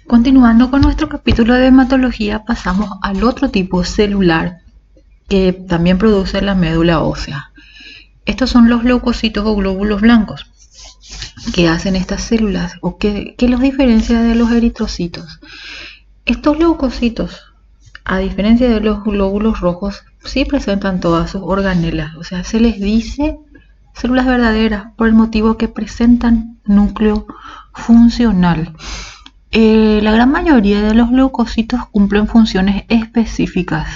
Continuando con nuestro capítulo de hematología, pasamos al otro tipo celular que también produce la médula ósea. Estos son los leucocitos o glóbulos blancos. ¿Qué hacen estas células o qué los diferencia de los eritrocitos? Estos leucocitos, a diferencia de los glóbulos rojos, sí presentan todas sus organelas, o sea, se les dice células verdaderas por el motivo que presentan núcleo funcional. La gran mayoría de los leucocitos cumplen funciones específicas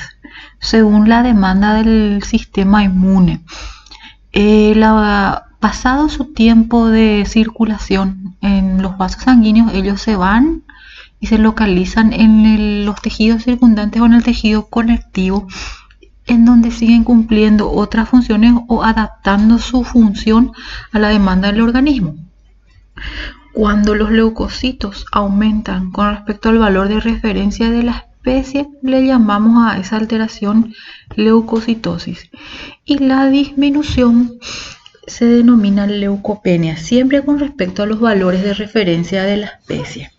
según la demanda del sistema inmune. Pasado su tiempo de circulación en los vasos sanguíneos, ellos se van y se localizan en los tejidos circundantes o en el tejido conectivo, en donde siguen cumpliendo otras funciones o adaptando su función a la demanda del organismo. Cuando los leucocitos aumentan con respecto al valor de referencia de la especie, le llamamos a esa alteración leucocitosis, y la disminución se denomina leucopenia, siempre con respecto a los valores de referencia de la especie.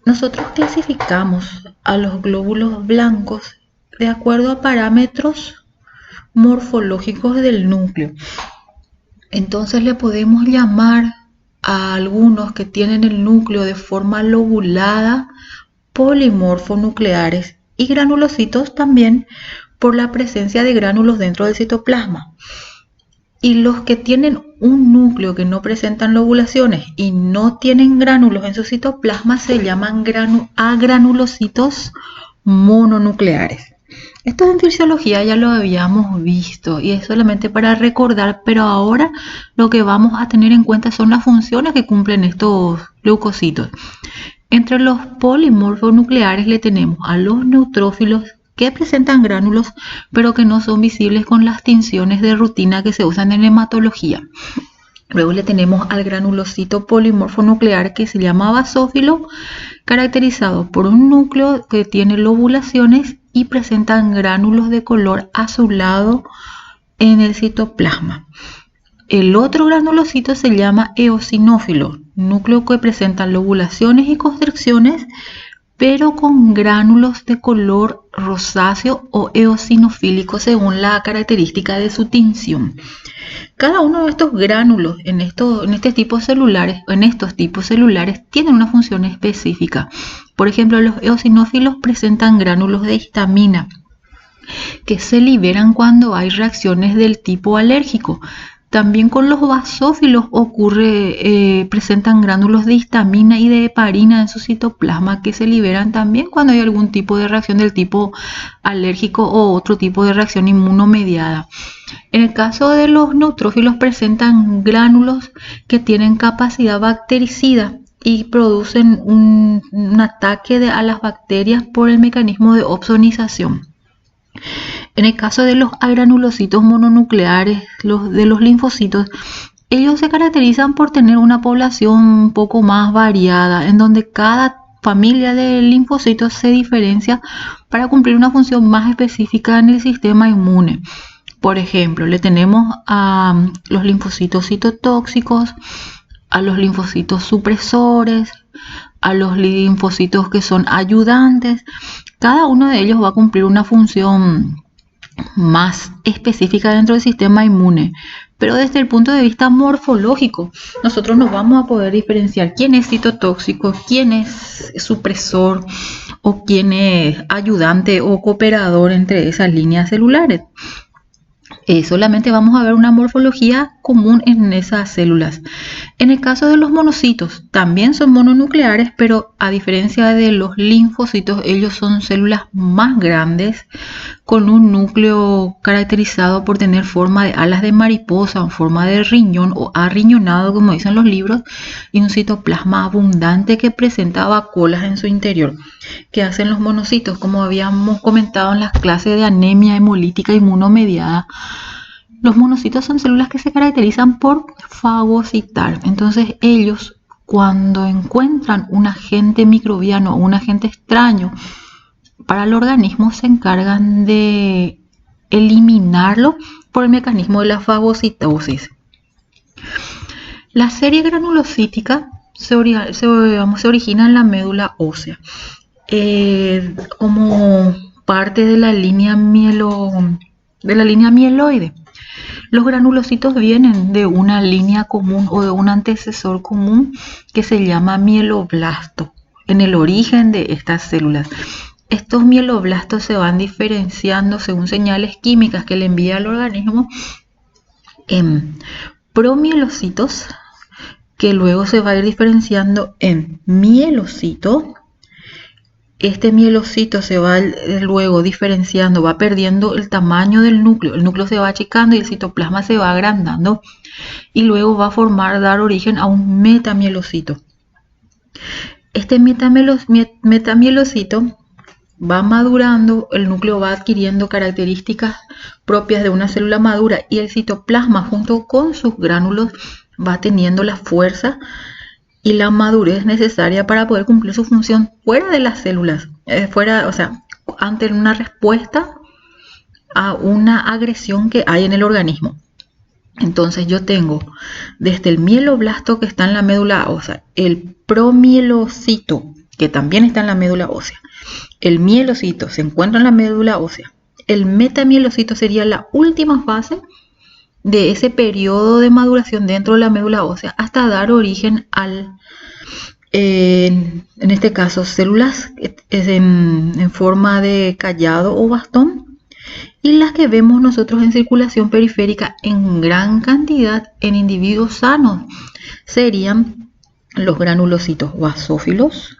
Nosotros clasificamos a los glóbulos blancos de acuerdo a parámetros morfológicos del núcleo. Entonces le podemos llamar a algunos que tienen el núcleo de forma lobulada polimorfonucleares y granulocitos también por la presencia de gránulos dentro del citoplasma. Y los que tienen un núcleo que no presentan lobulaciones y no tienen gránulos en su citoplasma se llaman agranulocitos mononucleares. Esto en fisiología ya lo habíamos visto y es solamente para recordar, pero ahora lo que vamos a tener en cuenta son las funciones que cumplen estos leucocitos. Entre los polimorfonucleares le tenemos a los neutrófilos que presentan gránulos pero que no son visibles con las tinciones de rutina que se usan en hematología. Luego le tenemos al granulocito polimorfonuclear que se llama basófilo, caracterizado por un núcleo que tiene lobulaciones y presentan gránulos de color azulado en el citoplasma. El otro granulocito se llama eosinófilo, núcleo que presenta lobulaciones y constricciones, pero con gránulos de color rosáceo o eosinofílico según la característica de su tinción. Cada uno de estos gránulos en estos tipos celulares tienen una función específica. Por ejemplo, los eosinófilos presentan gránulos de histamina que se liberan cuando hay reacciones del tipo alérgico. También con los basófilos presentan gránulos de histamina y de heparina en su citoplasma que se liberan también cuando hay algún tipo de reacción del tipo alérgico o otro tipo de reacción inmunomediada. En el caso de los neutrófilos presentan gránulos que tienen capacidad bactericida y producen un ataque a las bacterias por el mecanismo de opsonización. En el caso de los agranulocitos mononucleares, de los linfocitos, ellos se caracterizan por tener una población un poco más variada, en donde cada familia de linfocitos se diferencia para cumplir una función más específica en el sistema inmune. Por ejemplo, le tenemos a los linfocitos citotóxicos, a los linfocitos supresores, a los linfocitos que son ayudantes. Cada uno de ellos va a cumplir una función más específica dentro del sistema inmune, pero desde el punto de vista morfológico nosotros no vamos a poder diferenciar quién es citotóxico, quién es supresor o quién es ayudante o cooperador entre esas líneas celulares. Solamente vamos a ver una morfología común en esas células. En el caso de los monocitos, también son mononucleares, pero a diferencia de los linfocitos, ellos son células más grandes, con un núcleo caracterizado por tener forma de alas de mariposa, forma de riñón o arriñonado, como dicen los libros, y un citoplasma abundante que presenta vacuolas en su interior. ¿Qué hacen los monocitos? Como habíamos comentado en las clases de anemia hemolítica inmunomediada, los monocitos son células que se caracterizan por fagocitar. Entonces ellos, cuando encuentran un agente microbiano o un agente extraño para el organismo, se encargan de eliminarlo por el mecanismo de la fagocitosis. La serie granulocítica se origina en la médula ósea, como parte de la línea mieloide. Los granulocitos vienen de una línea común o de un antecesor común que se llama mieloblasto en el origen de estas células. Estos mieloblastos se van diferenciando según señales químicas que le envía al organismo en promielocitos, que luego se va a ir diferenciando en mielocito. Este mielocito se va luego diferenciando, va perdiendo el tamaño del núcleo. El núcleo se va achicando y el citoplasma se va agrandando y luego va a dar origen a un metamielocito. Este metamielocito va madurando, el núcleo va adquiriendo características propias de una célula madura y el citoplasma junto con sus gránulos va teniendo la fuerza y la madurez necesaria para poder cumplir su función fuera de las células, ante una respuesta a una agresión que hay en el organismo. Entonces yo tengo desde el mieloblasto que está en la médula ósea, el promielocito que también está en la médula ósea, el mielocito se encuentra en la médula ósea, el metamielocito sería la última fase de ese periodo de maduración dentro de la médula ósea hasta dar origen en este caso, células en forma de callado o bastón, y las que vemos nosotros en circulación periférica en gran cantidad en individuos sanos serían los granulocitos basófilos,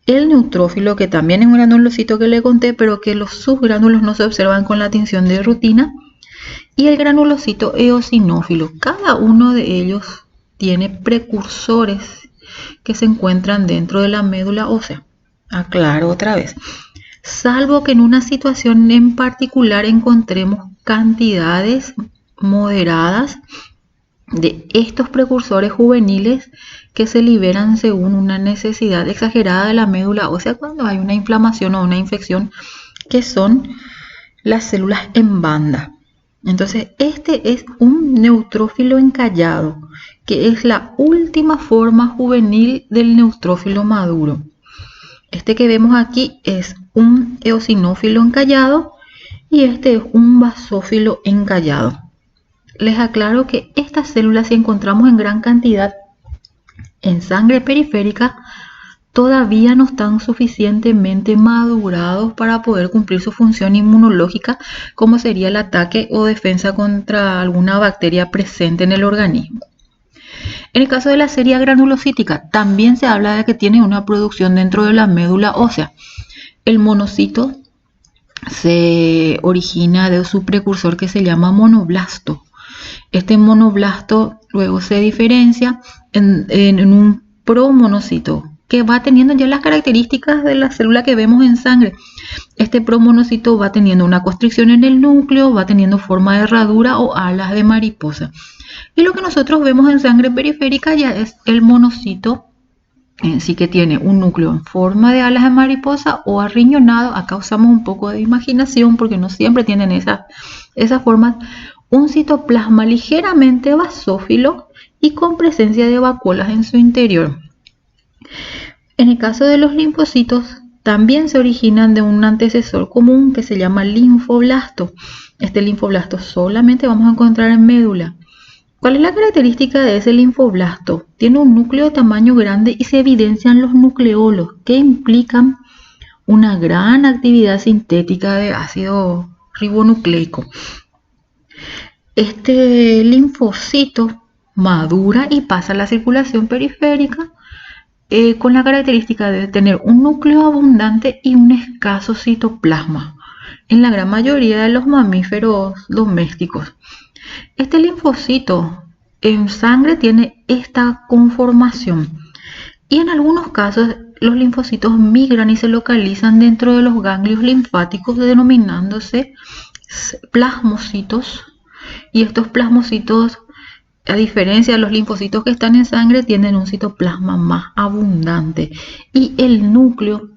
el neutrófilo, que también es un granulocito que le conté, pero que los subgránulos no se observan con la tinción de rutina, y el granulocito eosinófilo. Cada uno de ellos tiene precursores que se encuentran dentro de la médula ósea. Aclaro otra vez. Salvo que en una situación en particular encontremos cantidades moderadas de estos precursores juveniles que se liberan según una necesidad exagerada de la médula ósea cuando hay una inflamación o una infección, que son las células en banda. Entonces este es un neutrófilo encallado, que es la última forma juvenil del neutrófilo maduro. Este que vemos aquí es un eosinófilo encallado y este es un basófilo encallado. Les aclaro que estas células, si encontramos en gran cantidad en sangre periférica, todavía no están suficientemente madurados para poder cumplir su función inmunológica, como sería el ataque o defensa contra alguna bacteria presente en el organismo. En el caso de la serie granulocítica, también se habla de que tiene una producción dentro de la médula ósea. El monocito se origina de su precursor que se llama monoblasto. Este monoblasto luego se diferencia en un promonocito, que va teniendo ya las características de la célula que vemos en sangre. Este promonocito va teniendo una constricción en el núcleo, va teniendo forma de herradura o alas de mariposa. Y lo que nosotros vemos en sangre periférica ya es el monocito en sí, que tiene un núcleo en forma de alas de mariposa o arriñonado. Acá usamos un poco de imaginación porque no siempre tienen esas formas. Un citoplasma ligeramente basófilo y con presencia de vacuolas en su interior. En el caso de los linfocitos, también se originan de un antecesor común que se llama linfoblasto. Este linfoblasto solamente vamos a encontrar en médula. ¿Cuál es la característica de ese linfoblasto? Tiene un núcleo de tamaño grande y se evidencian los nucleolos, que implican una gran actividad sintética de ácido ribonucleico. Este linfocito madura y pasa a la circulación periférica con la característica de tener un núcleo abundante y un escaso citoplasma en la gran mayoría de los mamíferos domésticos. Este linfocito en sangre tiene esta conformación y en algunos casos los linfocitos migran y se localizan dentro de los ganglios linfáticos, denominándose plasmocitos, y estos plasmocitos, a diferencia de los linfocitos que están en sangre, tienen un citoplasma más abundante y el núcleo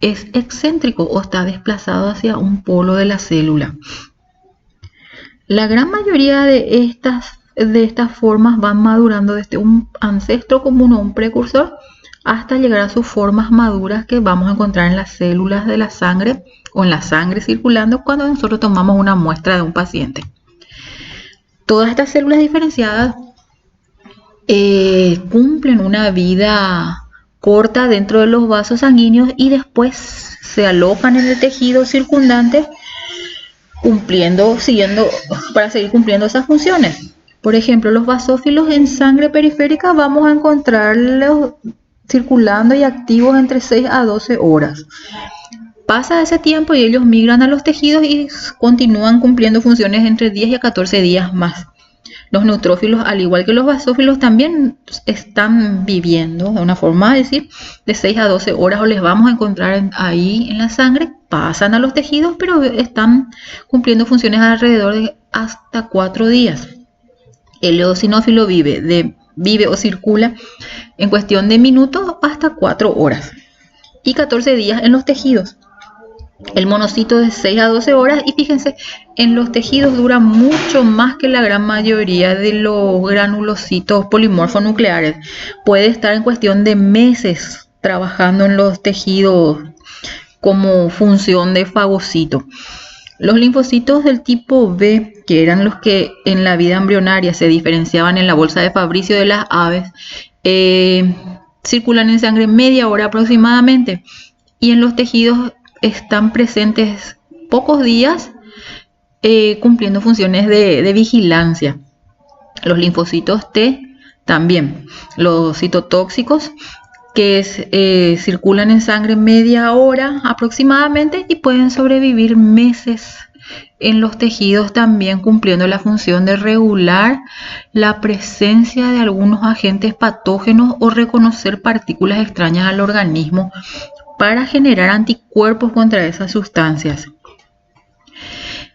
es excéntrico o está desplazado hacia un polo de la célula. La gran mayoría de estas de estas formas van madurando desde un ancestro común o un precursor hasta llegar a sus formas maduras que vamos a encontrar en las células de la sangre o en la sangre circulando cuando nosotros tomamos una muestra de un paciente. Todas estas células diferenciadas cumplen una vida corta dentro de los vasos sanguíneos y después se alojan en el tejido circundante para seguir cumpliendo esas funciones. Por ejemplo, los basófilos en sangre periférica vamos a encontrarlos circulando y activos entre 6 a 12 horas. Pasa ese tiempo y ellos migran a los tejidos y continúan cumpliendo funciones entre 10 y 14 días más. Los neutrófilos, al igual que los basófilos, también están viviendo de una forma, es decir, de 6 a 12 horas o les vamos a encontrar ahí en la sangre, pasan a los tejidos, pero están cumpliendo funciones alrededor de hasta 4 días. El eosinófilo vive o circula en cuestión de minutos hasta 4 horas y 14 días en los tejidos. El monocito de 6 a 12 horas y fíjense, en los tejidos dura mucho más que la gran mayoría de los granulocitos polimorfonucleares. Puede estar en cuestión de meses trabajando en los tejidos como función de fagocito. Los linfocitos del tipo B, que eran los que en la vida embrionaria se diferenciaban en la bolsa de Fabricio de las aves, circulan en sangre media hora aproximadamente y en los tejidos están presentes pocos días cumpliendo funciones de vigilancia. Los linfocitos T también, los citotóxicos que circulan en sangre media hora aproximadamente y pueden sobrevivir meses en los tejidos también cumpliendo la función de regular la presencia de algunos agentes patógenos o reconocer partículas extrañas al organismo para generar anticuerpos contra esas sustancias.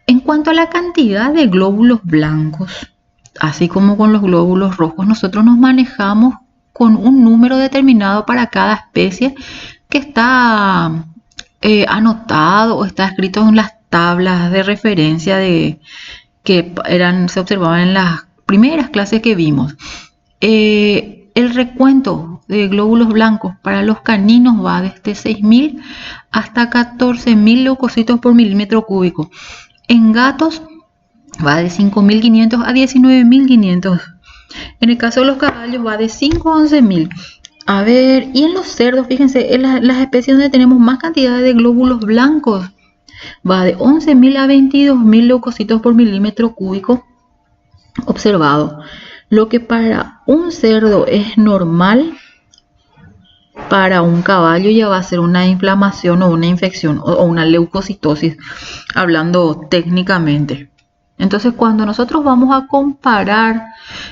En cuanto a la cantidad de glóbulos blancos, así como con los glóbulos rojos, nosotros nos manejamos con un número determinado para cada especie que está anotado o está escrito en las tablas de referencia que se observaban en las primeras clases que vimos. El recuento de glóbulos blancos para los caninos va desde 6.000 hasta 14.000 leucocitos por milímetro cúbico. En gatos va de 5.500 a 19.500. En el caso de los caballos va de 5 a 11.000. A ver, y en los cerdos, fíjense, en las especies donde tenemos más cantidad de glóbulos blancos va de 11.000 a 22.000 leucocitos por milímetro cúbico observado. Lo que para un cerdo es normal, para un caballo ya va a ser una inflamación o una infección o una leucocitosis, hablando técnicamente. Entonces, cuando nosotros vamos a comparar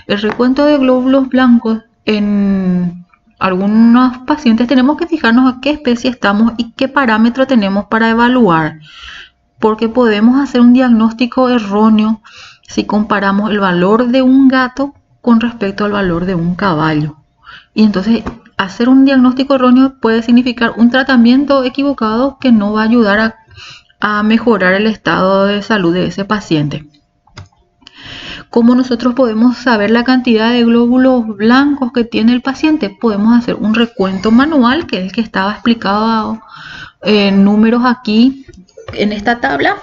el recuento de glóbulos blancos en algunos pacientes, tenemos que fijarnos a qué especie estamos y qué parámetro tenemos para evaluar, porque podemos hacer un diagnóstico erróneo si comparamos el valor de un gato con respecto al valor de un caballo. Y entonces hacer un diagnóstico erróneo puede significar un tratamiento equivocado que no va a ayudar a mejorar el estado de salud de ese paciente. ¿Cómo nosotros podemos saber la cantidad de glóbulos blancos que tiene el paciente? Podemos hacer un recuento manual, que es el que estaba explicado en números aquí en esta tabla,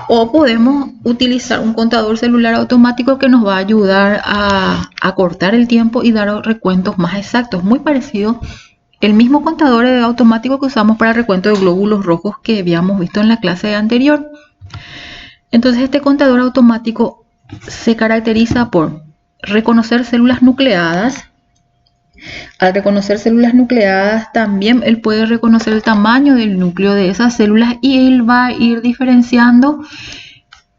o podemos utilizar un contador celular automático que nos va a ayudar a cortar el tiempo y dar recuentos más exactos, muy parecido el mismo contador automático que usamos para el recuento de glóbulos rojos que habíamos visto en la clase anterior. Entonces este contador automático se caracteriza por reconocer células nucleadas. Al reconocer células nucleadas también él puede reconocer el tamaño del núcleo de esas células y él va a ir diferenciando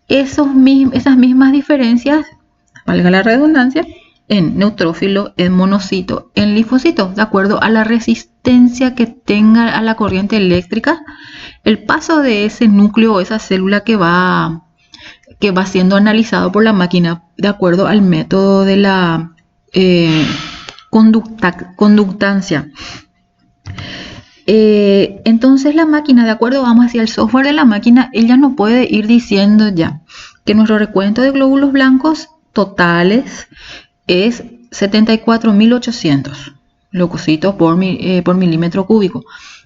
esas mismas diferencias, valga la redundancia, en neutrófilo, en monocito, en linfocito, de acuerdo a la resistencia que tenga a la corriente eléctrica, el paso de ese núcleo o esa célula que va siendo analizado por la máquina de acuerdo al método de la conductancia. Entonces la máquina, de acuerdo, vamos hacia el software de la máquina, ella nos puede ir diciendo ya que nuestro recuento de glóbulos blancos totales es 74.800 leucocitos por milímetro cúbico.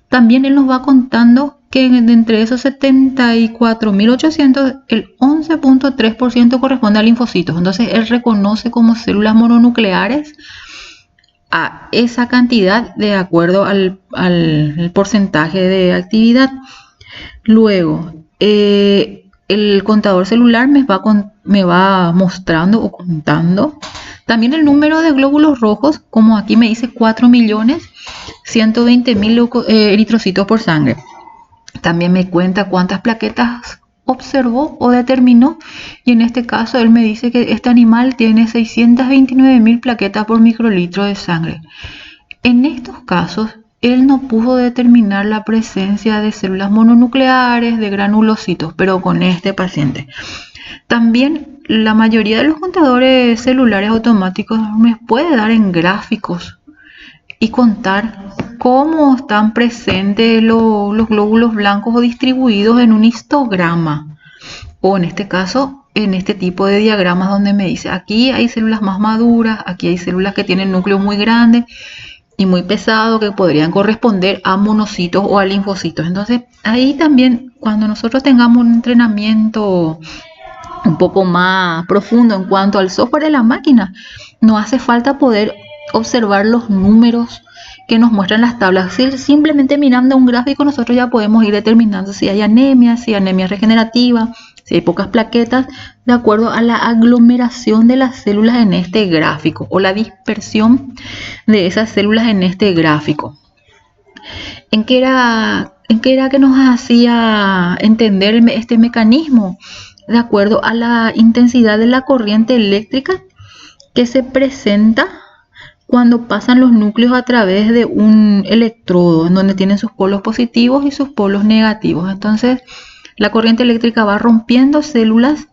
También él nos va contando que entre esos 74.800, el 11.3% corresponde a linfocitos. Entonces él reconoce como células mononucleares a esa cantidad de acuerdo al porcentaje de actividad. Luego, el contador celular me va mostrando o contando también el número de glóbulos rojos, como aquí me dice 4.120.000 eritrocitos por sangre. También me cuenta cuántas plaquetas observó o determinó, y en este caso él me dice que este animal tiene 629.000 plaquetas por microlitro de sangre. En estos casos él no pudo determinar la presencia de células mononucleares, de granulocitos, pero con este paciente. También la mayoría de los contadores celulares automáticos me puede dar en gráficos y contar cómo están presentes los glóbulos blancos o distribuidos en un histograma, o en este caso en este tipo de diagramas donde me dice aquí hay células más maduras, aquí hay células que tienen núcleos muy grandes y muy pesados que podrían corresponder a monocitos o a linfocitos. Entonces ahí también, cuando nosotros tengamos un entrenamiento un poco más profundo en cuanto al software de la máquina, no hace falta poder observar los números que nos muestran las tablas. Simplemente mirando un gráfico nosotros ya podemos ir determinando si hay anemia, si hay anemia regenerativa, si hay pocas plaquetas, de acuerdo a la aglomeración de las células en este gráfico o la dispersión de esas células en este gráfico. ¿En qué era que nos hacía entender este mecanismo? De acuerdo a la intensidad de la corriente eléctrica que se presenta cuando pasan los núcleos a través de un electrodo, en donde tienen sus polos positivos y sus polos negativos. Entonces la corriente eléctrica va rompiendo células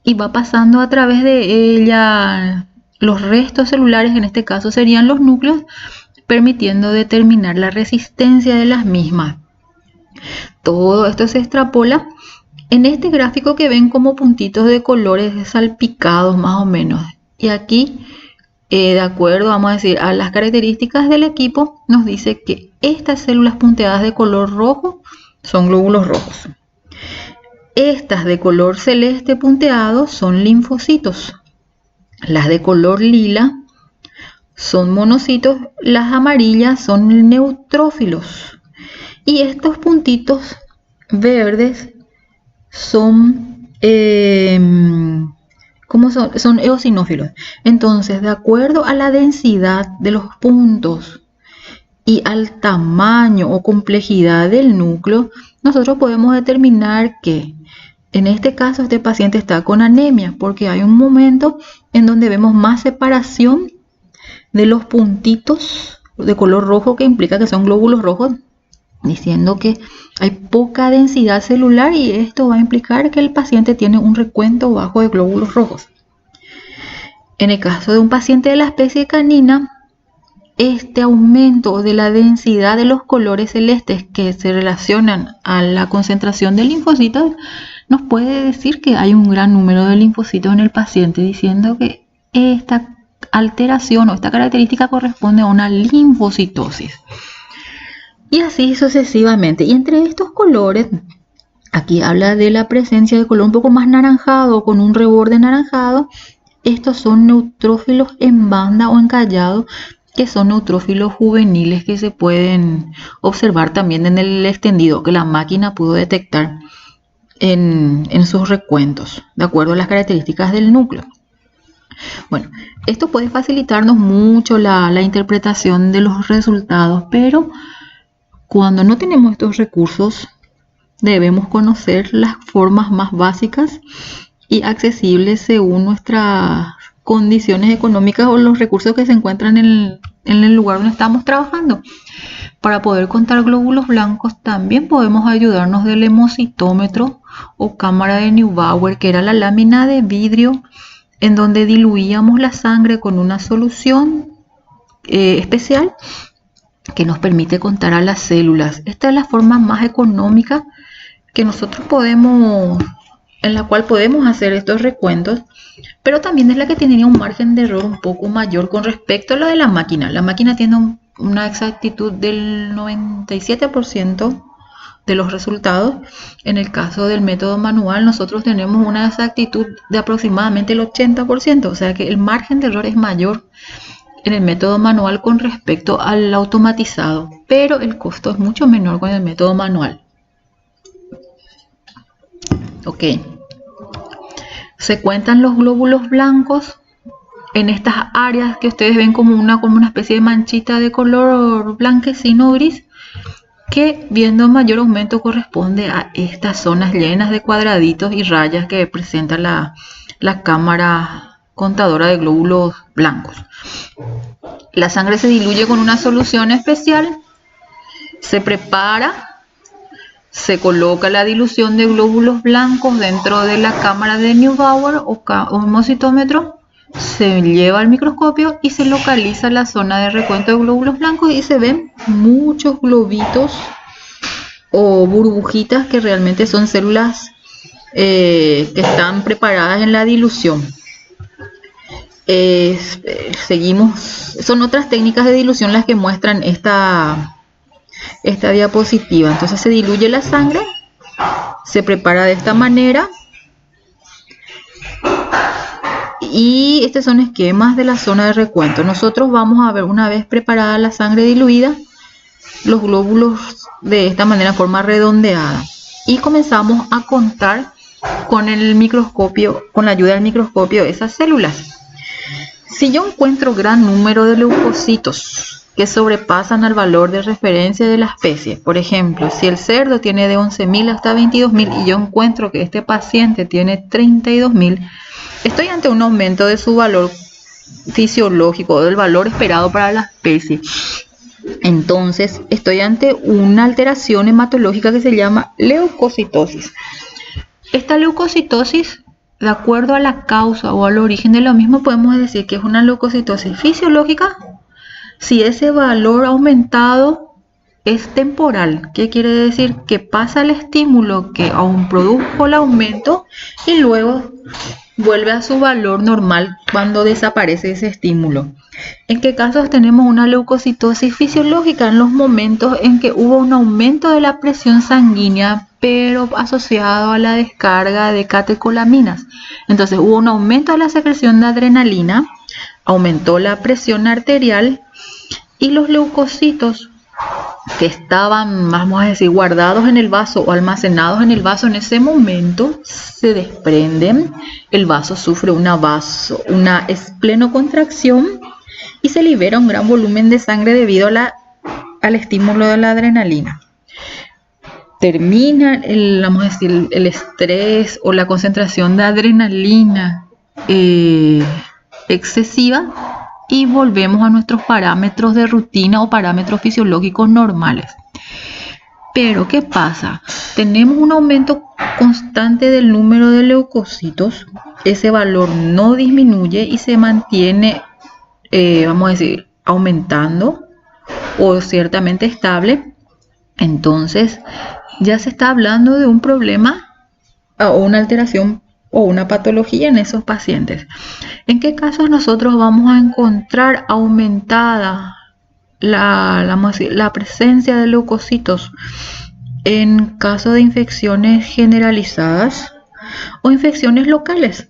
y va pasando a través de ella los restos celulares, en este caso serían los núcleos, permitiendo determinar la resistencia de las mismas. Todo esto se extrapola en este gráfico que ven como puntitos de colores salpicados más o menos. Y aquí, de acuerdo, vamos a decir, a las características del equipo, nos dice que estas células punteadas de color rojo son glóbulos rojos. Estas de color celeste punteado son linfocitos. Las de color lila son monocitos. Las amarillas son neutrófilos. Y estos puntitos verdes son son eosinófilos. Entonces, de acuerdo a la densidad de los puntos y al tamaño o complejidad del núcleo, nosotros podemos determinar que en este caso este paciente está con anemia, porque hay un momento en donde vemos más separación de los puntitos de color rojo, que implica que son glóbulos rojos, diciendo que hay poca densidad celular, y esto va a implicar que el paciente tiene un recuento bajo de glóbulos rojos. En el caso de un paciente de la especie canina, este aumento de la densidad de los colores celestes que se relacionan a la concentración de linfocitos nos puede decir que hay un gran número de linfocitos en el paciente, diciendo que esta alteración o esta característica corresponde a una linfocitosis. Y así sucesivamente. Y entre estos colores, aquí habla de la presencia de color un poco más naranjado, con un reborde anaranjado. Estos son neutrófilos en banda o encallado, que son neutrófilos juveniles que se pueden observar también en el extendido que la máquina pudo detectar en sus recuentos, de acuerdo a las características del núcleo. Bueno, esto puede facilitarnos mucho la interpretación de los resultados, pero cuando no tenemos estos recursos, debemos conocer las formas más básicas y accesibles según nuestras condiciones económicas o los recursos que se encuentran en el lugar donde estamos trabajando. Para poder contar glóbulos blancos también podemos ayudarnos del hemocitómetro o cámara de Neubauer, que era la lámina de vidrio en donde diluíamos la sangre con una solución especial que nos permite contar a las células. Esta es la forma más económica que nosotros podemos en la cual podemos hacer estos recuentos, pero también es la que tendría un margen de error un poco mayor con respecto a la de la máquina. La máquina tiene una exactitud del 97% de los resultados. En el caso del método manual, nosotros tenemos una exactitud de aproximadamente el 80%, o sea que el margen de error es mayor en el método manual con respecto al automatizado, pero el costo es mucho menor con el método manual. Ok. Se cuentan los glóbulos blancos en estas áreas que ustedes ven como una especie de manchita de color blanquecino gris, que viendo mayor aumento corresponde a estas zonas llenas de cuadraditos y rayas que presenta la cámara contadora de glóbulos blancos. La sangre se diluye con una solución especial, se prepara, se coloca la dilución de glóbulos blancos dentro de la cámara de Neubauer o hemocitómetro, se lleva al microscopio y se localiza la zona de recuento de glóbulos blancos y se ven muchos globitos o burbujitas que realmente son células que están preparadas en la dilución. Seguimos, son otras técnicas de dilución las que muestran esta diapositiva. Entonces se diluye la sangre, se prepara de esta manera y estos son esquemas de la zona de recuento. Nosotros vamos a ver, una vez preparada la sangre diluida, los glóbulos de esta manera en forma redondeada y comenzamos a contar con el microscopio, con la ayuda del microscopio, esas células. Si yo encuentro gran número de leucocitos que sobrepasan al valor de referencia de la especie, por ejemplo, si el cerdo tiene de 11.000 hasta 22.000 y yo encuentro que este paciente tiene 32.000, estoy ante un aumento de su valor fisiológico, del valor esperado para la especie. Entonces, estoy ante una alteración hematológica que se llama leucocitosis. Esta leucocitosis, de acuerdo a la causa o al origen de lo mismo, podemos decir que es una leucocitosis fisiológica si ese valor aumentado es temporal. ¿Qué quiere decir? Que pasa el estímulo que aún produjo el aumento y luego vuelve a su valor normal cuando desaparece ese estímulo. ¿En qué casos tenemos una leucocitosis fisiológica? En los momentos en que hubo un aumento de la presión sanguínea, pero asociado a la descarga de catecolaminas. Entonces hubo un aumento de la secreción de adrenalina, aumentó la presión arterial y los leucocitos que estaban, vamos a decir, guardados en el vaso o almacenados en el vaso en ese momento se desprenden. El vaso sufre una esplenocontracción y se libera un gran volumen de sangre debido al estímulo de la adrenalina. Termina el estrés o la concentración de adrenalina excesiva y volvemos a nuestros parámetros de rutina o parámetros fisiológicos normales. Pero ¿qué pasa? Tenemos un aumento constante del número de leucocitos, ese valor no disminuye y se mantiene, vamos a decir, aumentando o ciertamente estable. Entonces ya se está hablando de un problema o una alteración o una patología en esos pacientes. ¿En qué casos nosotros vamos a encontrar aumentada la presencia de leucocitos? En caso de infecciones generalizadas o infecciones locales.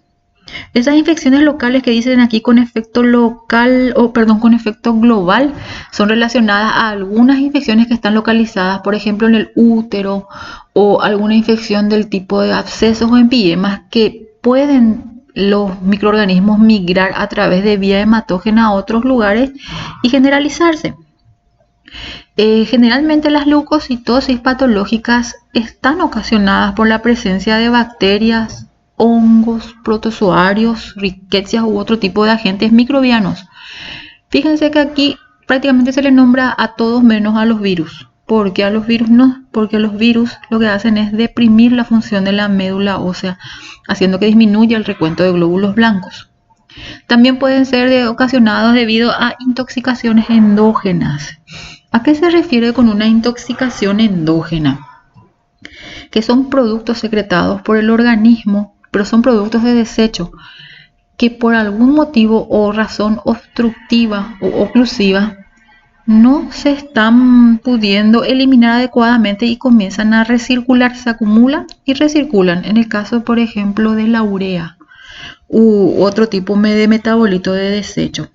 Esas infecciones locales que dicen aquí con efecto local con efecto global son relacionadas a algunas infecciones que están localizadas, por ejemplo, en el útero o alguna infección del tipo de abscesos o empiemas que pueden los microorganismos migrar a través de vía hematógena a otros lugares y generalizarse. Generalmente las leucocitosis patológicas están ocasionadas por la presencia de bacterias, hongos, protozoarios, ricketsias u otro tipo de agentes microbianos. Fíjense que aquí prácticamente se le nombra a todos menos a los virus. ¿Por qué a los virus no? Porque los virus lo que hacen es deprimir la función de la médula ósea, haciendo que disminuya el recuento de glóbulos blancos. También pueden ser ocasionados debido a intoxicaciones endógenas. ¿A qué se refiere con una intoxicación endógena? que son productos secretados por el organismo, pero son productos de desecho, que por algún motivo o razón obstructiva o oclusiva no se están pudiendo eliminar adecuadamente y comienzan a recircular, se acumulan y recirculan. En el caso, por ejemplo, de la urea u otro tipo de metabolito de desecho.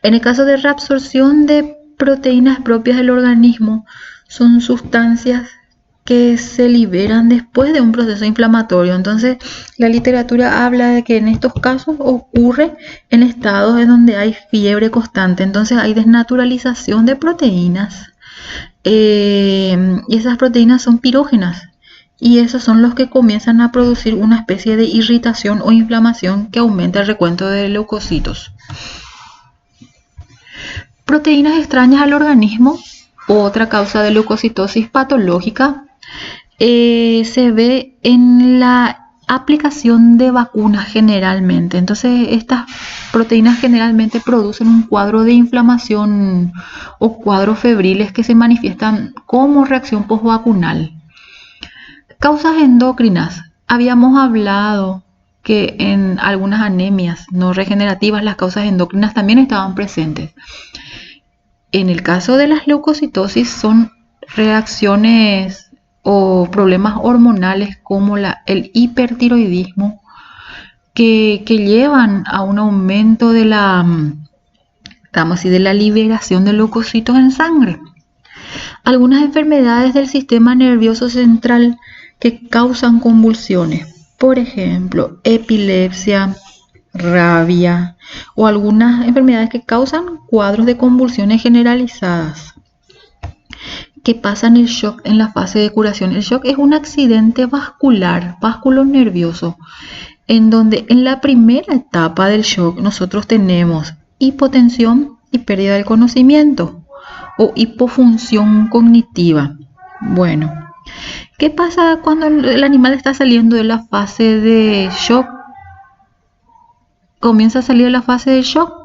En el caso de reabsorción de proteínas propias del organismo, son sustancias que se liberan después de un proceso inflamatorio. Entonces, la literatura habla de que en estos casos ocurre en estados en donde hay fiebre constante. Entonces, hay desnaturalización de proteínas. Y esas proteínas son pirógenas. Y esos son los que comienzan a producir una especie de irritación o inflamación que aumenta el recuento de leucocitos. Proteínas extrañas al organismo, otra causa de leucocitosis patológica, se ve en la aplicación de vacunas generalmente. Entonces, estas proteínas generalmente producen un cuadro de inflamación o cuadros febriles que se manifiestan como reacción postvacunal. Causas endocrinas. Habíamos hablado que en algunas anemias no regenerativas las causas endocrinas también estaban presentes. En el caso de las leucocitosis son reacciones o problemas hormonales como el hipertiroidismo que llevan a un aumento de la liberación de leucocitos en sangre. Algunas enfermedades del sistema nervioso central que causan convulsiones, por ejemplo, epilepsia, rabia o algunas enfermedades que causan cuadros de convulsiones generalizadas. ¿Qué pasa en el shock en la fase de curación? El shock es un accidente vascular, nervioso, en donde en la primera etapa del shock nosotros tenemos hipotensión y pérdida del conocimiento o hipofunción cognitiva. Bueno, ¿qué pasa cuando el animal está saliendo de la fase de shock? Comienza a salir de la fase de shock,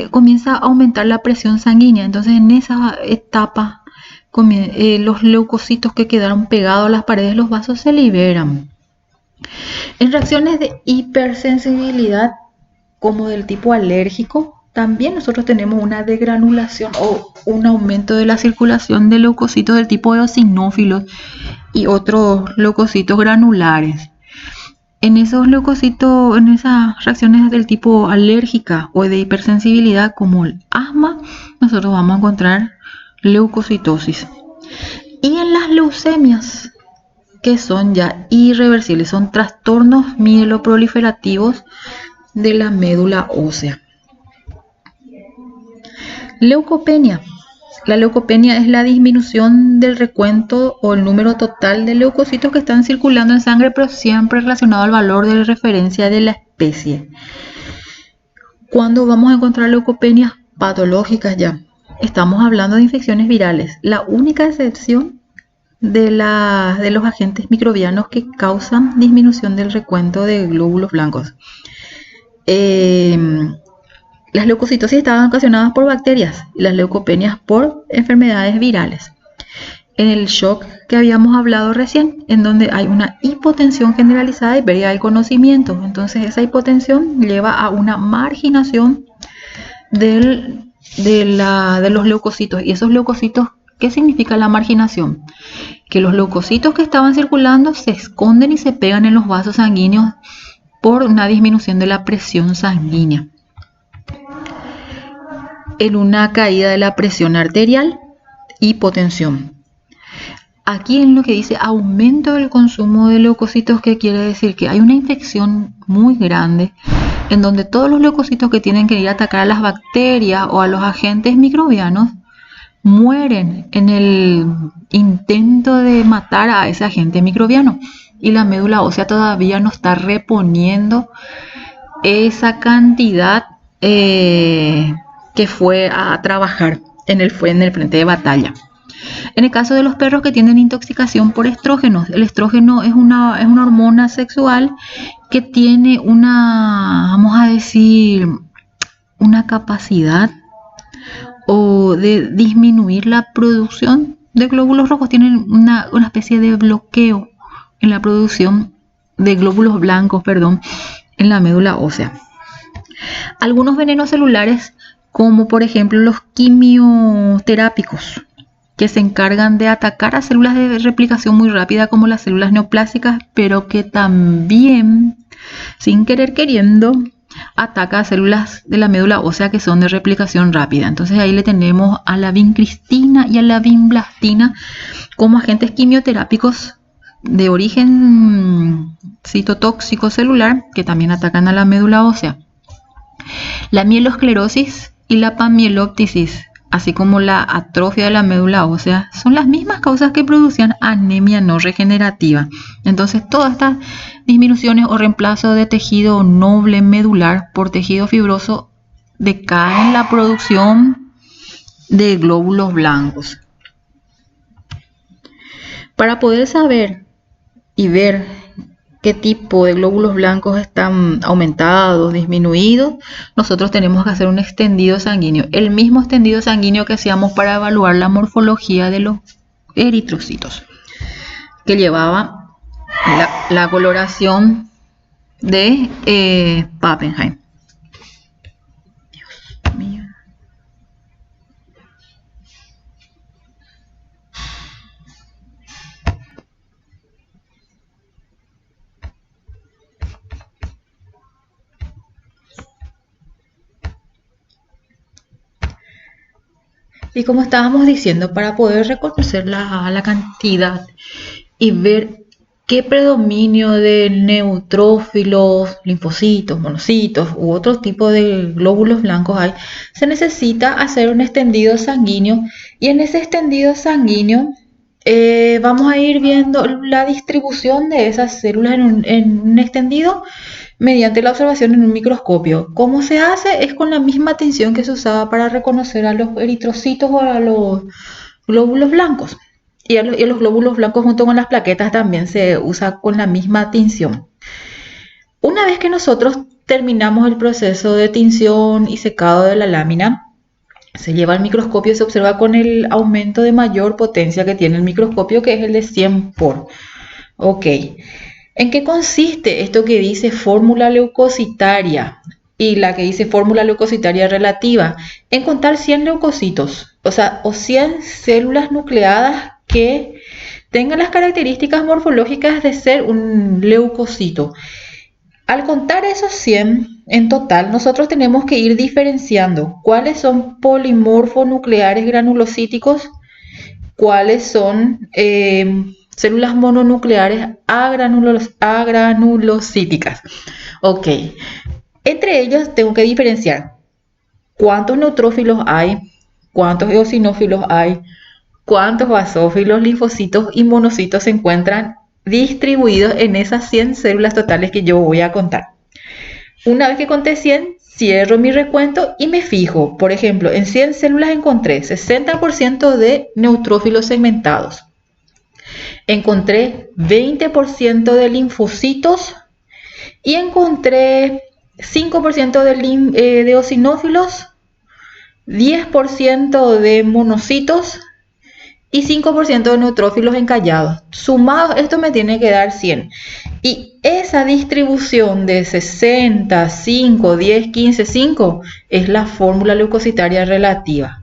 comienza a aumentar la presión sanguínea. Entonces, en esa etapa, los leucocitos que quedaron pegados a las paredes de los vasos se liberan. En reacciones de hipersensibilidad, como del tipo alérgico, también nosotros tenemos una degranulación o un aumento de la circulación de leucocitos del tipo eosinófilos y otros leucocitos granulares. En esos leucocitos, en esas reacciones del tipo alérgica o de hipersensibilidad como el asma, nosotros vamos a encontrar leucocitosis. Y en las leucemias, que son ya irreversibles, son trastornos mieloproliferativos de la médula ósea. Leucopenia. La leucopenia es la disminución del recuento o el número total de leucocitos que están circulando en sangre, pero siempre relacionado al valor de referencia de la especie. ¿Cuándo vamos a encontrar leucopenias patológicas ya? Estamos hablando de infecciones virales. La única excepción de los agentes microbianos que causan disminución del recuento de glóbulos blancos. Las leucocitosis estaban ocasionadas por bacterias y las leucopenias por enfermedades virales. En el shock que habíamos hablado recién, en donde hay una hipotensión generalizada y pérdida del conocimiento. Entonces esa hipotensión lleva a una marginación de los leucocitos. Y esos leucocitos, ¿qué significa la marginación? Que los leucocitos que estaban circulando se esconden y se pegan en los vasos sanguíneos por una disminución de la presión sanguínea. En una caída de la presión arterial, hipotensión. Aquí en lo que dice aumento del consumo de leucocitos, que quiere decir que hay una infección muy grande en donde todos los leucocitos que tienen que ir a atacar a las bacterias o a los agentes microbianos mueren en el intento de matar a ese agente microbiano, y la médula ósea todavía no está reponiendo esa cantidad que fue a trabajar en el frente de batalla. En el caso de los perros que tienen intoxicación por estrógenos, el estrógeno es una hormona sexual que tiene una capacidad o de disminuir la producción de glóbulos rojos tienen una especie de bloqueo en la producción de glóbulos blancos, perdón, en la médula ósea. Algunos venenos celulares, como por ejemplo los quimioterápicos, que se encargan de atacar a células de replicación muy rápida como las células neoplásicas, pero que también, sin querer queriendo, ataca a células de la médula ósea que son de replicación rápida. Entonces ahí le tenemos a la vincristina y a la vinblastina como agentes quimioterápicos de origen citotóxico celular que también atacan a la médula ósea. La mieloesclerosis y la panmieloptisis, así como la atrofia de la médula ósea, son las mismas causas que producían anemia no regenerativa. Entonces, todas estas disminuciones o reemplazo de tejido noble medular por tejido fibroso decaen la producción de glóbulos blancos. Para poder saber y ver qué tipo de glóbulos blancos están aumentados, disminuidos, nosotros tenemos que hacer un extendido sanguíneo, el mismo extendido sanguíneo que hacíamos para evaluar la morfología de los eritrocitos, que llevaba la coloración de Pappenheim. Dios mío. Y como estábamos diciendo, para poder reconocer la cantidad y ver qué predominio de neutrófilos, linfocitos, monocitos u otro tipo de glóbulos blancos hay, se necesita hacer un extendido sanguíneo, y en ese extendido sanguíneo vamos a ir viendo la distribución de esas células en un extendido mediante la observación en un microscopio. ¿Cómo se hace? Es con la misma tinción que se usaba para reconocer a los eritrocitos o a los glóbulos blancos. Y a los glóbulos blancos junto con las plaquetas también se usa con la misma tinción. Una vez que nosotros terminamos el proceso de tinción y secado de la lámina, se lleva al microscopio y se observa con el aumento de mayor potencia que tiene el microscopio, que es el de 100 por. Ok. ¿En qué consiste esto que dice fórmula leucocitaria y la que dice fórmula leucocitaria relativa? En contar 100 leucocitos, o 100 células nucleadas que tengan las características morfológicas de ser un leucocito. Al contar esos 100 en total, nosotros tenemos que ir diferenciando cuáles son polimorfonucleares granulocíticos, cuáles son células mononucleares agranulocíticas. Ok, entre ellos tengo que diferenciar cuántos neutrófilos hay, cuántos eosinófilos hay, cuántos basófilos, linfocitos y monocitos se encuentran distribuidos en esas 100 células totales que yo voy a contar. Una vez que conté 100, cierro mi recuento y me fijo. Por ejemplo, en 100 células encontré 60% de neutrófilos segmentados. Encontré 20% de linfocitos y encontré 5% de eosinófilos, 10% de monocitos y 5% de neutrófilos encallados. Sumados, esto me tiene que dar 100. Y esa distribución de 60, 5, 10, 15, 5 es la fórmula leucocitaria relativa.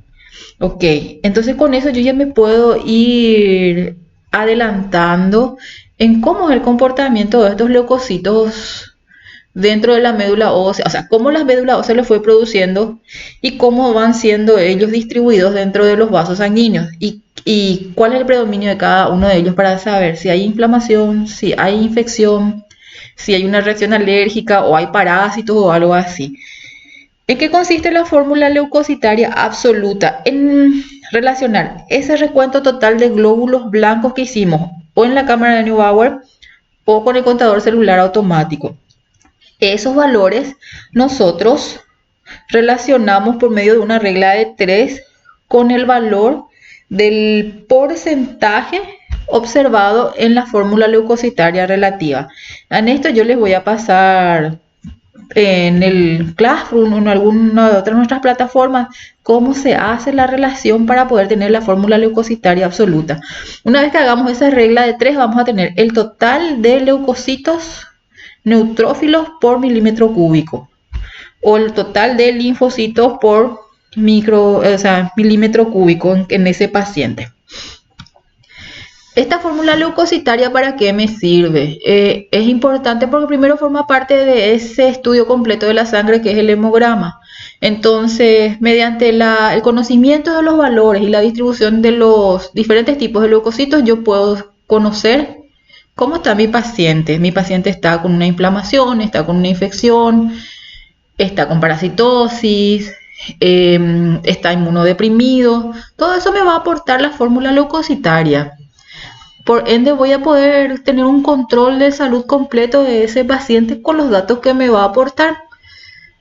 Ok, entonces con eso yo ya me puedo ir adelantando en cómo es el comportamiento de estos leucocitos dentro de la médula ósea, o sea, cómo la médula ósea los fue produciendo y cómo van siendo ellos distribuidos dentro de los vasos sanguíneos y cuál es el predominio de cada uno de ellos para saber si hay inflamación, si hay infección, si hay una reacción alérgica o hay parásitos o algo así. ¿En qué consiste la fórmula leucocitaria absoluta? En relacionar ese recuento total de glóbulos blancos que hicimos o en la cámara de Neubauer o con el contador celular automático. Esos valores nosotros relacionamos por medio de una regla de 3 con el valor del porcentaje observado en la fórmula leucocitaria relativa. En esto yo les voy a pasar en el Classroom o en alguna de otras de nuestras plataformas cómo se hace la relación para poder tener la fórmula leucocitaria absoluta. Una vez que hagamos esa regla de 3, vamos a tener el total de leucocitos neutrófilos por milímetro cúbico o el total de linfocitos por milímetro cúbico en ese paciente. Esta fórmula leucocitaria, ¿para qué me sirve? Es importante porque primero forma parte de ese estudio completo de la sangre que es el hemograma. Entonces, mediante el conocimiento de los valores y la distribución de los diferentes tipos de leucocitos, yo puedo conocer cómo está mi paciente. Mi paciente está con una inflamación, está con una infección, está con parasitosis, está inmunodeprimido. Todo eso me va a aportar la fórmula leucocitaria. Por ende, voy a poder tener un control de salud completo de ese paciente con los datos que me va a aportar.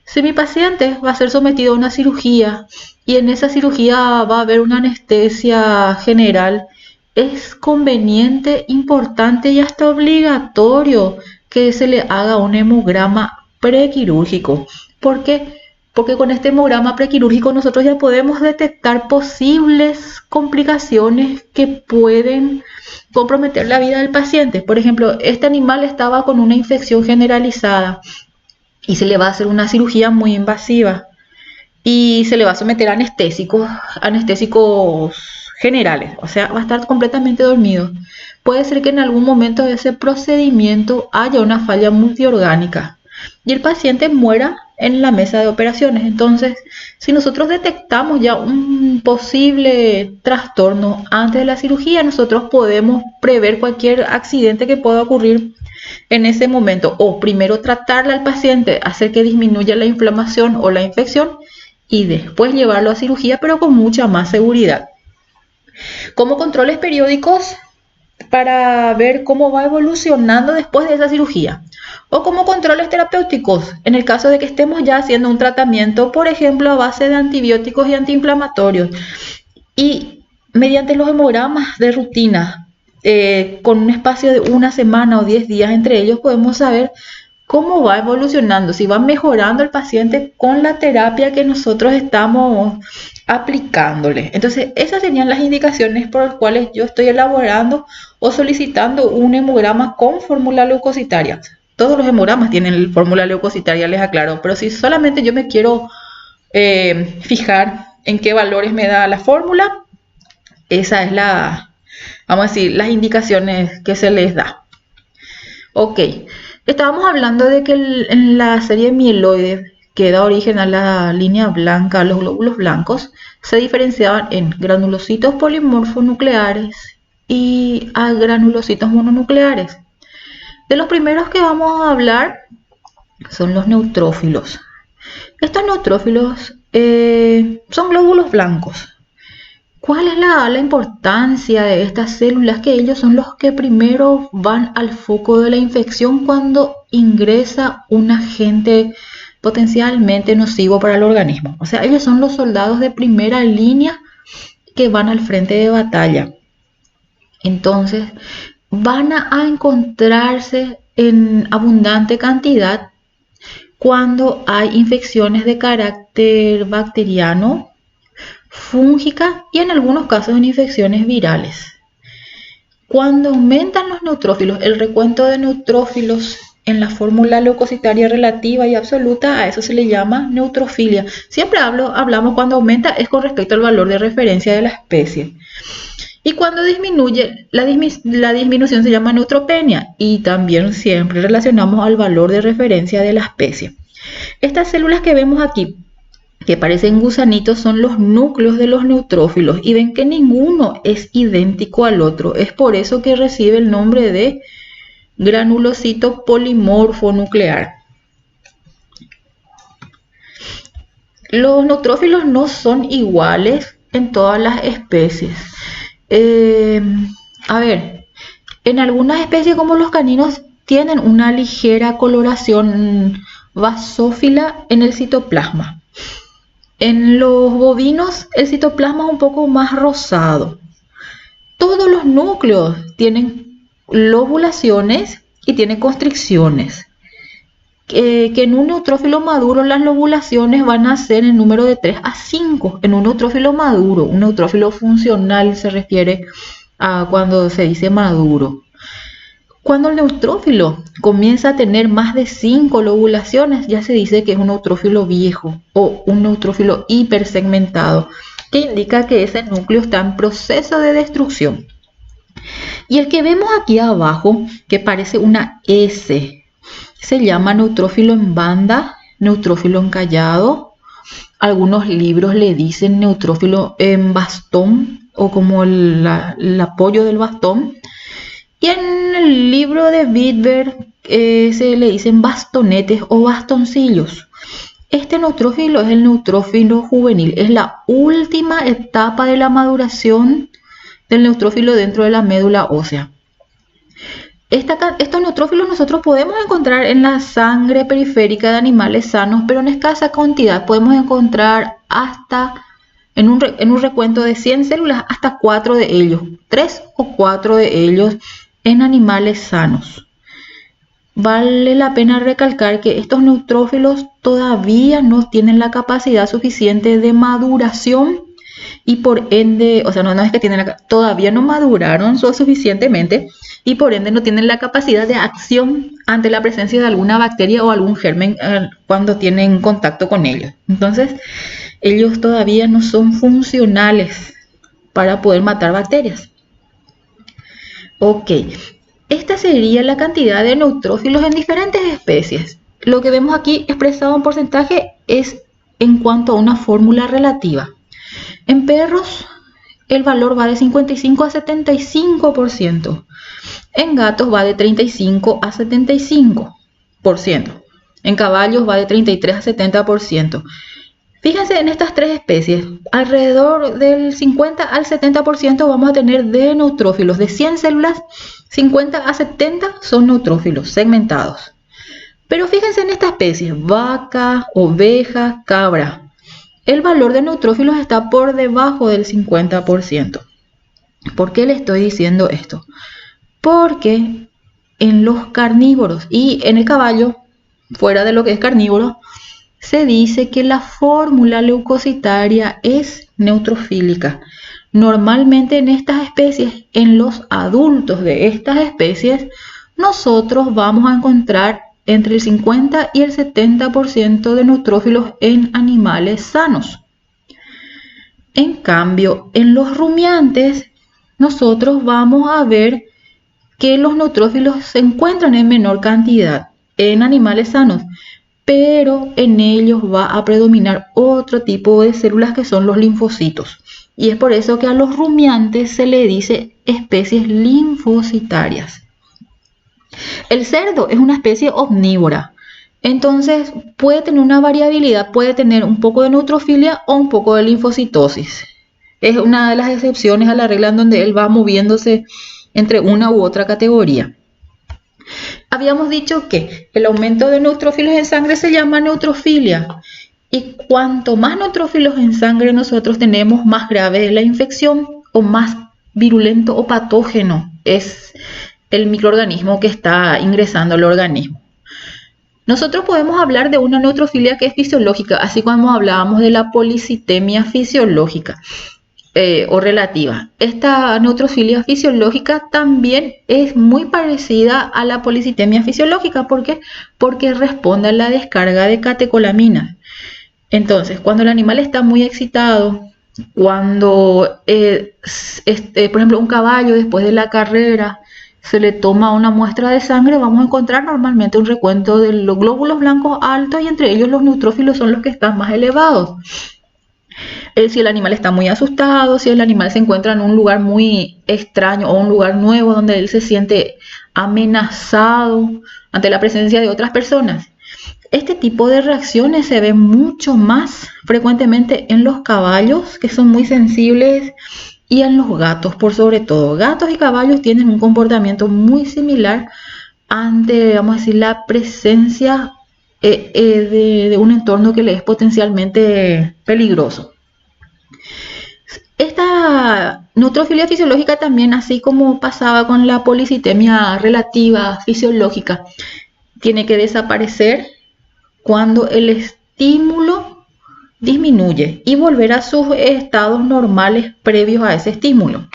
Si mi paciente va a ser sometido a una cirugía y en esa cirugía va a haber una anestesia general, es conveniente, importante y hasta obligatorio que se le haga un hemograma prequirúrgico. ¿Por qué? Porque con este hemograma prequirúrgico nosotros ya podemos detectar posibles complicaciones que pueden comprometer la vida del paciente. Por ejemplo, este animal estaba con una infección generalizada y se le va a hacer una cirugía muy invasiva y se le va a someter a anestésicos generales, o sea, va a estar completamente dormido. Puede ser que en algún momento de ese procedimiento haya una falla multiorgánica y el paciente muera en la mesa de operaciones. Entonces, si nosotros detectamos ya un posible trastorno antes de la cirugía, nosotros podemos prever cualquier accidente que pueda ocurrir en ese momento, o primero tratarle al paciente, hacer que disminuya la inflamación o la infección y después llevarlo a cirugía, pero con mucha más seguridad. Como controles periódicos para ver cómo va evolucionando después de esa cirugía, o como controles terapéuticos en el caso de que estemos ya haciendo un tratamiento, por ejemplo, a base de antibióticos y antiinflamatorios, y mediante los hemogramas de rutina, con un espacio de una semana o 10 días entre ellos, podemos saber cómo va evolucionando, si va mejorando el paciente con la terapia que nosotros estamos aplicándole. Entonces, esas serían las indicaciones por las cuales yo estoy elaborando o solicitando un hemograma con fórmula leucocitaria. Todos los hemogramas tienen fórmula leucocitaria, les aclaro, pero si solamente yo me quiero fijar en qué valores me da la fórmula, esa es vamos a decir, las indicaciones que se les da. Ok, estábamos hablando de que en la serie mieloide que da origen a la línea blanca, a los glóbulos blancos, se diferenciaban en granulocitos polimorfonucleares y a granulocitos mononucleares. De los primeros que vamos a hablar son los neutrófilos. Estos neutrófilos son glóbulos blancos. ¿Cuál es la importancia de estas células? Que ellos son los que primero van al foco de la infección cuando ingresa un agente potencialmente nocivo para el organismo. O sea, ellos son los soldados de primera línea que van al frente de batalla. Entonces, van a encontrarse en abundante cantidad cuando hay infecciones de carácter bacteriano, fúngica y en algunos casos en infecciones virales. Cuando aumentan los neutrófilos, el recuento de neutrófilos en la fórmula leucocitaria relativa y absoluta, a eso se le llama neutrofilia. Siempre hablamos cuando aumenta es con respecto al valor de referencia de la especie. Y cuando disminuye, la disminución se llama neutropenia y también siempre relacionamos al valor de referencia de la especie. Estas células que vemos aquí, que parecen gusanitos, son los núcleos de los neutrófilos y ven que ninguno es idéntico al otro. Es por eso que recibe el nombre de granulocito polimorfonuclear. Los neutrófilos no son iguales en todas las especies. En algunas especies como los caninos tienen una ligera coloración basófila en el citoplasma. En los bovinos el citoplasma es un poco más rosado. Todos los núcleos tienen lobulaciones y tienen constricciones. que en un neutrófilo maduro las lobulaciones van a ser en número de 3 a 5. En un neutrófilo maduro, un neutrófilo funcional se refiere a cuando se dice maduro. Cuando el neutrófilo comienza a tener más de 5 lobulaciones, ya se dice que es un neutrófilo viejo o un neutrófilo hipersegmentado, que indica que ese núcleo está en proceso de destrucción. Y el que vemos aquí abajo, que parece una S, se llama neutrófilo en banda, neutrófilo encallado. Algunos libros le dicen neutrófilo en bastón o como el apoyo del bastón. Y en el libro de Wittberg se le dicen bastonetes o bastoncillos. Este neutrófilo es el neutrófilo juvenil, es la última etapa de la maduración del neutrófilo dentro de la médula ósea. Estos neutrófilos nosotros podemos encontrar en la sangre periférica de animales sanos, pero en escasa cantidad. Podemos encontrar hasta, en un recuento de 100 células, hasta 4 de ellos, 3 o 4 de ellos en animales sanos. Vale la pena recalcar que estos neutrófilos todavía no tienen la capacidad suficiente de maduración y por ende, o sea, no es que todavía no maduraron suficientemente y por ende no tienen la capacidad de acción ante la presencia de alguna bacteria o algún germen cuando tienen contacto con ellos. Entonces, ellos todavía no son funcionales para poder matar bacterias. Ok, esta sería la cantidad de neutrófilos en diferentes especies. Lo que vemos aquí expresado en porcentaje es en cuanto a una fórmula relativa. En perros el valor va de 55 a 75%. En gatos va de 35 a 75%. En caballos va de 33 a 70%. Fíjense en estas tres especies, alrededor del 50 al 70% vamos a tener de neutrófilos. De 100 células, 50 a 70 son neutrófilos segmentados. Pero fíjense en esta especie, vaca, oveja, cabra. El valor de neutrófilos está por debajo del 50%. ¿Por qué le estoy diciendo esto? Porque en los carnívoros y en el caballo, fuera de lo que es carnívoro, se dice que la fórmula leucocitaria es neutrofílica. Normalmente en estas especies, en los adultos de estas especies, nosotros vamos a encontrar entre el 50 y el 70% de neutrófilos en animales sanos. En cambio, en los rumiantes, nosotros vamos a ver que los neutrófilos se encuentran en menor cantidad en animales sanos, pero en ellos va a predominar otro tipo de células que son los linfocitos. Y es por eso que a los rumiantes se le dice especies linfocitarias. El cerdo es una especie omnívora, entonces puede tener una variabilidad, puede tener un poco de neutrofilia o un poco de linfocitosis. Es una de las excepciones a la regla en donde él va moviéndose entre una u otra categoría. Habíamos dicho que el aumento de neutrófilos en sangre se llama neutrofilia y cuanto más neutrófilos en sangre nosotros tenemos, más grave es la infección o más virulento o patógeno es el microorganismo que está ingresando al organismo. Nosotros podemos hablar de una neutrofilia que es fisiológica, así como hablábamos de la policitemia fisiológica o relativa. Esta neutrofilia fisiológica también es muy parecida a la policitemia fisiológica. ¿Por qué? Porque responde a la descarga de catecolaminas. Entonces, cuando el animal está muy excitado, cuando, por ejemplo, un caballo después de la carrera, se le toma una muestra de sangre, vamos a encontrar normalmente un recuento de los glóbulos blancos altos y entre ellos los neutrófilos son los que están más elevados. Si el animal está muy asustado, si el animal se encuentra en un lugar muy extraño o un lugar nuevo donde él se siente amenazado ante la presencia de otras personas. Este tipo de reacciones se ven mucho más frecuentemente en los caballos, que son muy sensibles, y en los gatos por sobre todo. Gatos y caballos tienen un comportamiento muy similar ante, vamos a decir, la presencia de un entorno que le es potencialmente peligroso. Esta neutrofilia fisiológica también, así como pasaba con la policitemia relativa fisiológica, tiene que desaparecer cuando el estímulo disminuye y volver a sus estados normales previos a ese estímulo.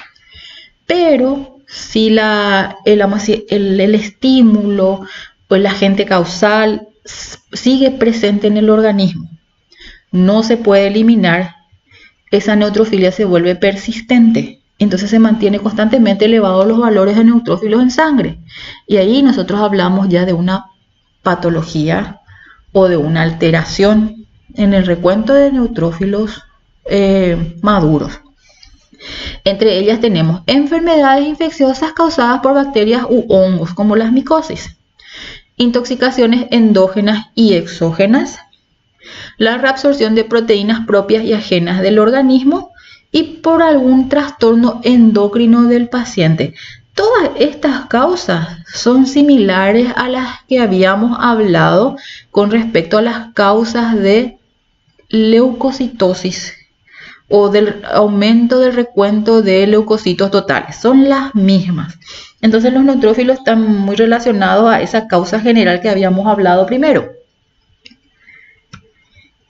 Pero si el estímulo o el agente causal sigue presente en el organismo, no se puede eliminar, esa neutrofilia se vuelve persistente. Entonces se mantiene constantemente elevados los valores de neutrófilos en sangre. Y ahí nosotros hablamos ya de una patología o de una alteración en el recuento de neutrófilos maduros. Entre ellas tenemos enfermedades infecciosas causadas por bacterias u hongos, como las micosis, intoxicaciones endógenas y exógenas, la reabsorción de proteínas propias y ajenas del organismo y por algún trastorno endocrino del paciente. Todas estas causas son similares a las que habíamos hablado con respecto a las causas de leucocitosis o del aumento del recuento de leucocitos totales. Son las mismas. Entonces los neutrófilos están muy relacionados a esa causa general que habíamos hablado primero.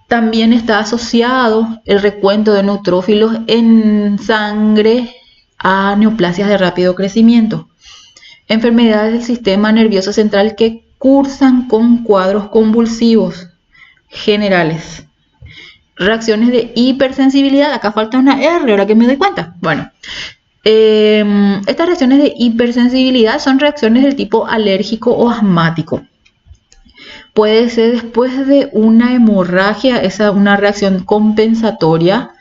También está asociado el recuento de neutrófilos en sangre a neoplasias de rápido crecimiento, enfermedades del sistema nervioso central que cursan con cuadros convulsivos generales, reacciones de hipersensibilidad, acá falta una R, ahora que me doy cuenta. Bueno, estas reacciones de hipersensibilidad son reacciones del tipo alérgico o asmático. Puede ser después de una hemorragia, una reacción compensatoria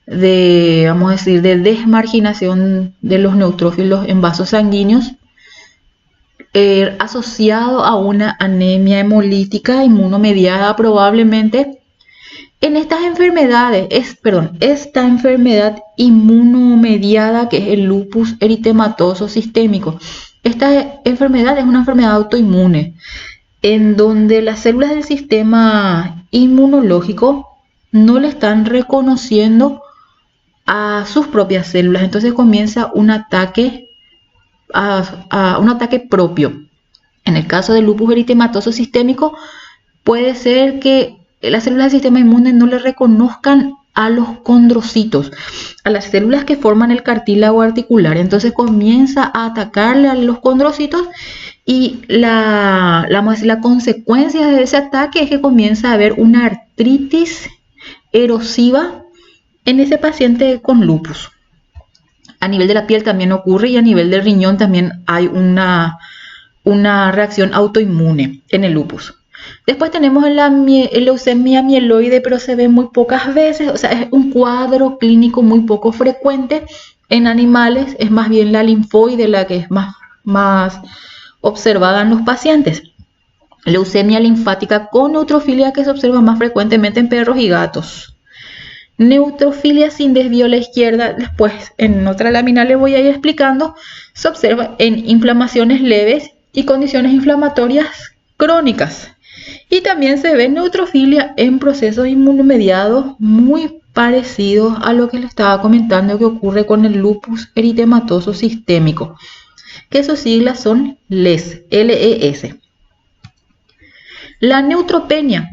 de, vamos a decir, de desmarginación de los neutrófilos en vasos sanguíneos, asociado a una anemia hemolítica inmunomediada probablemente. En estas enfermedades, esta enfermedad inmunomediada que es el lupus eritematoso sistémico, esta enfermedad es una enfermedad autoinmune en donde las células del sistema inmunológico no le están reconociendo a sus propias células, entonces comienza un ataque un ataque propio. En el caso del lupus eritematoso sistémico puede ser que las células del sistema inmune no le reconozcan a los condrocitos, a las células que forman el cartílago articular, entonces comienza a atacarle a los condrocitos y la consecuencia de ese ataque es que comienza a haber una artritis erosiva en ese paciente con lupus. A nivel de la piel también ocurre y a nivel del riñón también hay una reacción autoinmune en el lupus. Después tenemos la leucemia mieloide, pero se ve muy pocas veces, o sea, es un cuadro clínico muy poco frecuente en animales, es más bien la linfoide la que es más observada en los pacientes. Leucemia linfática con neutrofilia que se observa más frecuentemente en perros y gatos. Neutrofilia sin desvío a la izquierda, después en otra lámina le voy a ir explicando, se observa en inflamaciones leves y condiciones inflamatorias crónicas. Y también se ve neutrofilia en procesos inmunomediados muy parecidos a lo que le estaba comentando que ocurre con el lupus eritematoso sistémico, que sus siglas son LES, L-E-S. La neutropenia.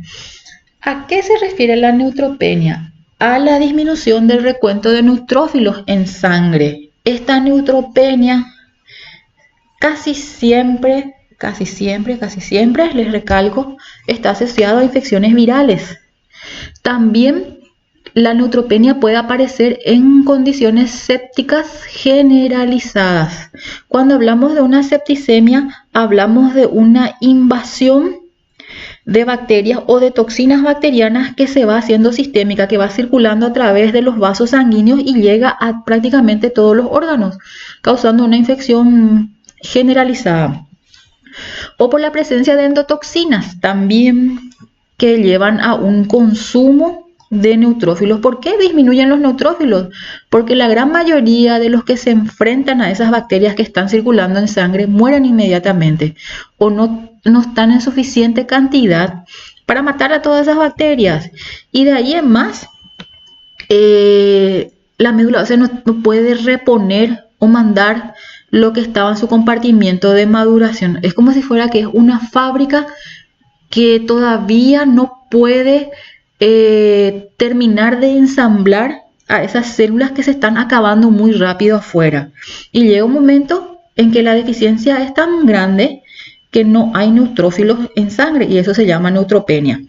¿A qué se refiere la neutropenia? A la disminución del recuento de neutrófilos en sangre. Esta neutropenia casi siempre, les recalco, está asociado a infecciones virales. También la neutropenia puede aparecer en condiciones sépticas generalizadas. Cuando hablamos de una septicemia, hablamos de una invasión de bacterias o de toxinas bacterianas que se va haciendo sistémica, que va circulando a través de los vasos sanguíneos y llega a prácticamente todos los órganos, causando una infección generalizada. O por la presencia de endotoxinas también que llevan a un consumo de neutrófilos. ¿Por qué disminuyen los neutrófilos? Porque la gran mayoría de los que se enfrentan a esas bacterias que están circulando en sangre mueren inmediatamente o no están en suficiente cantidad para matar a todas esas bacterias. Y de ahí en más, la médula ósea no puede reponer o mandar lo que estaba en su compartimiento de maduración. Es como si fuera que es una fábrica que todavía no puede terminar de ensamblar a esas células que se están acabando muy rápido afuera. Y llega un momento en que la deficiencia es tan grande que no hay neutrófilos en sangre y eso se llama neutropenia.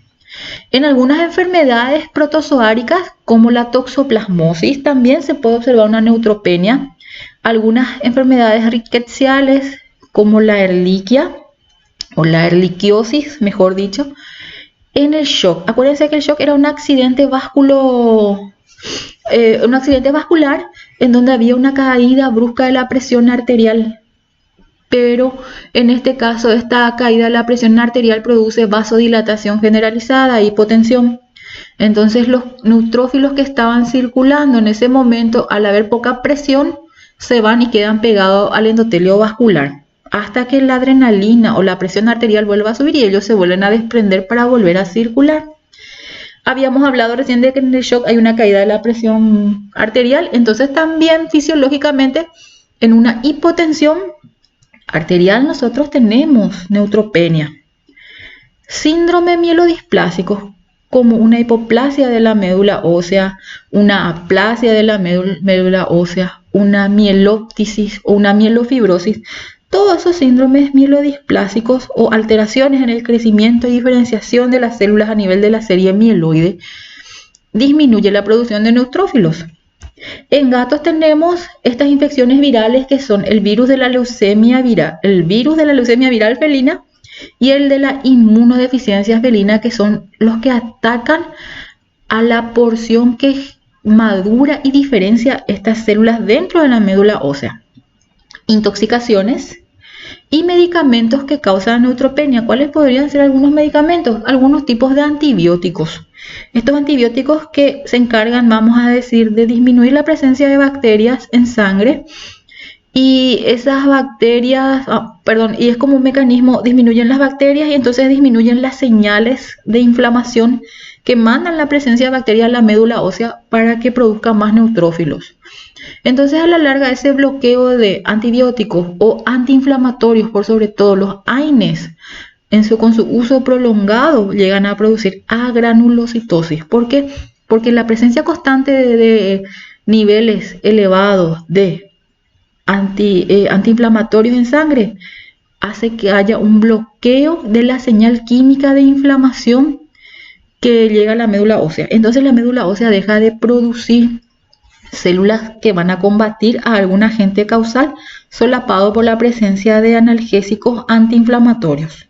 En algunas enfermedades protozoáricas como la toxoplasmosis también se puede observar una neutropenia. Algunas enfermedades rickettsiales como la ehrlichia o la ehrlichiosis, mejor dicho, en el shock. Acuérdense que el shock era un accidente vascular en donde había una caída brusca de la presión arterial. Pero en este caso esta caída de la presión arterial produce vasodilatación generalizada, hipotensión. Entonces los neutrófilos que estaban circulando en ese momento, al haber poca presión, se van y quedan pegados al endotelio vascular, hasta que la adrenalina o la presión arterial vuelva a subir y ellos se vuelven a desprender para volver a circular. Habíamos hablado recién de que en el shock hay una caída de la presión arterial, entonces también fisiológicamente en una hipotensión arterial nosotros tenemos neutropenia. Síndrome mielodisplásico, como una hipoplasia de la médula ósea, una aplasia de la médula ósea, una mieloptisis o una mielofibrosis. Todos esos síndromes mielodisplásicos o alteraciones en el crecimiento y diferenciación de las células a nivel de la serie mieloide disminuye la producción de neutrófilos. En gatos tenemos estas infecciones virales que son el virus de la leucemia viral felina y el de la inmunodeficiencia felina, que son los que atacan a la porción que madura y diferencia estas células dentro de la médula ósea. Intoxicaciones y medicamentos que causan neutropenia. ¿Cuáles podrían ser algunos medicamentos? Algunos tipos de antibióticos. Estos antibióticos que se encargan, vamos a decir, de disminuir la presencia de bacterias en sangre, y esas bacterias, y es como un mecanismo, disminuyen las bacterias y entonces disminuyen las señales de inflamación que mandan la presencia de bacterias a la médula ósea para que produzca más neutrófilos. Entonces a la larga ese bloqueo de antibióticos o antiinflamatorios, por sobre todo los AINES, con su uso prolongado llegan a producir agranulocitosis. ¿Por qué? Porque la presencia constante de niveles elevados de antiinflamatorios en sangre hace que haya un bloqueo de la señal química de inflamación que llega a la médula ósea. Entonces la médula ósea deja de producir células que van a combatir a algún agente causal solapado por la presencia de analgésicos antiinflamatorios.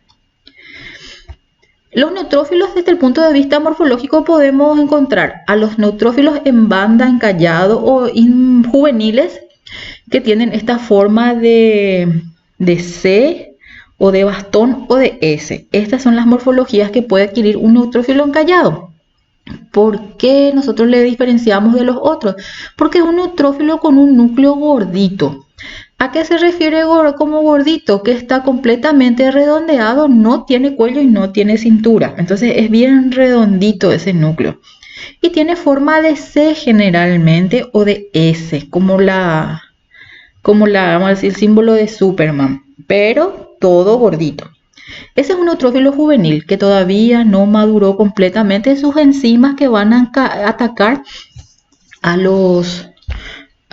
Los neutrófilos, desde el punto de vista morfológico, podemos encontrar a los neutrófilos en banda, encallado o juveniles, que tienen esta forma de C o de bastón o de S. Estas son las morfologías que puede adquirir un neutrófilo encallado. ¿Por qué nosotros le diferenciamos de los otros? Porque es un neutrófilo con un núcleo gordito. ¿A qué se refiere como gordito? Que está completamente redondeado, no tiene cuello y no tiene cintura. Entonces es bien redondito ese núcleo. Y tiene forma de C generalmente o de S, como vamos a decir, el símbolo de Superman, pero todo gordito. Ese es un neutrófilo juvenil que todavía no maduró completamente sus enzimas que van a atacar a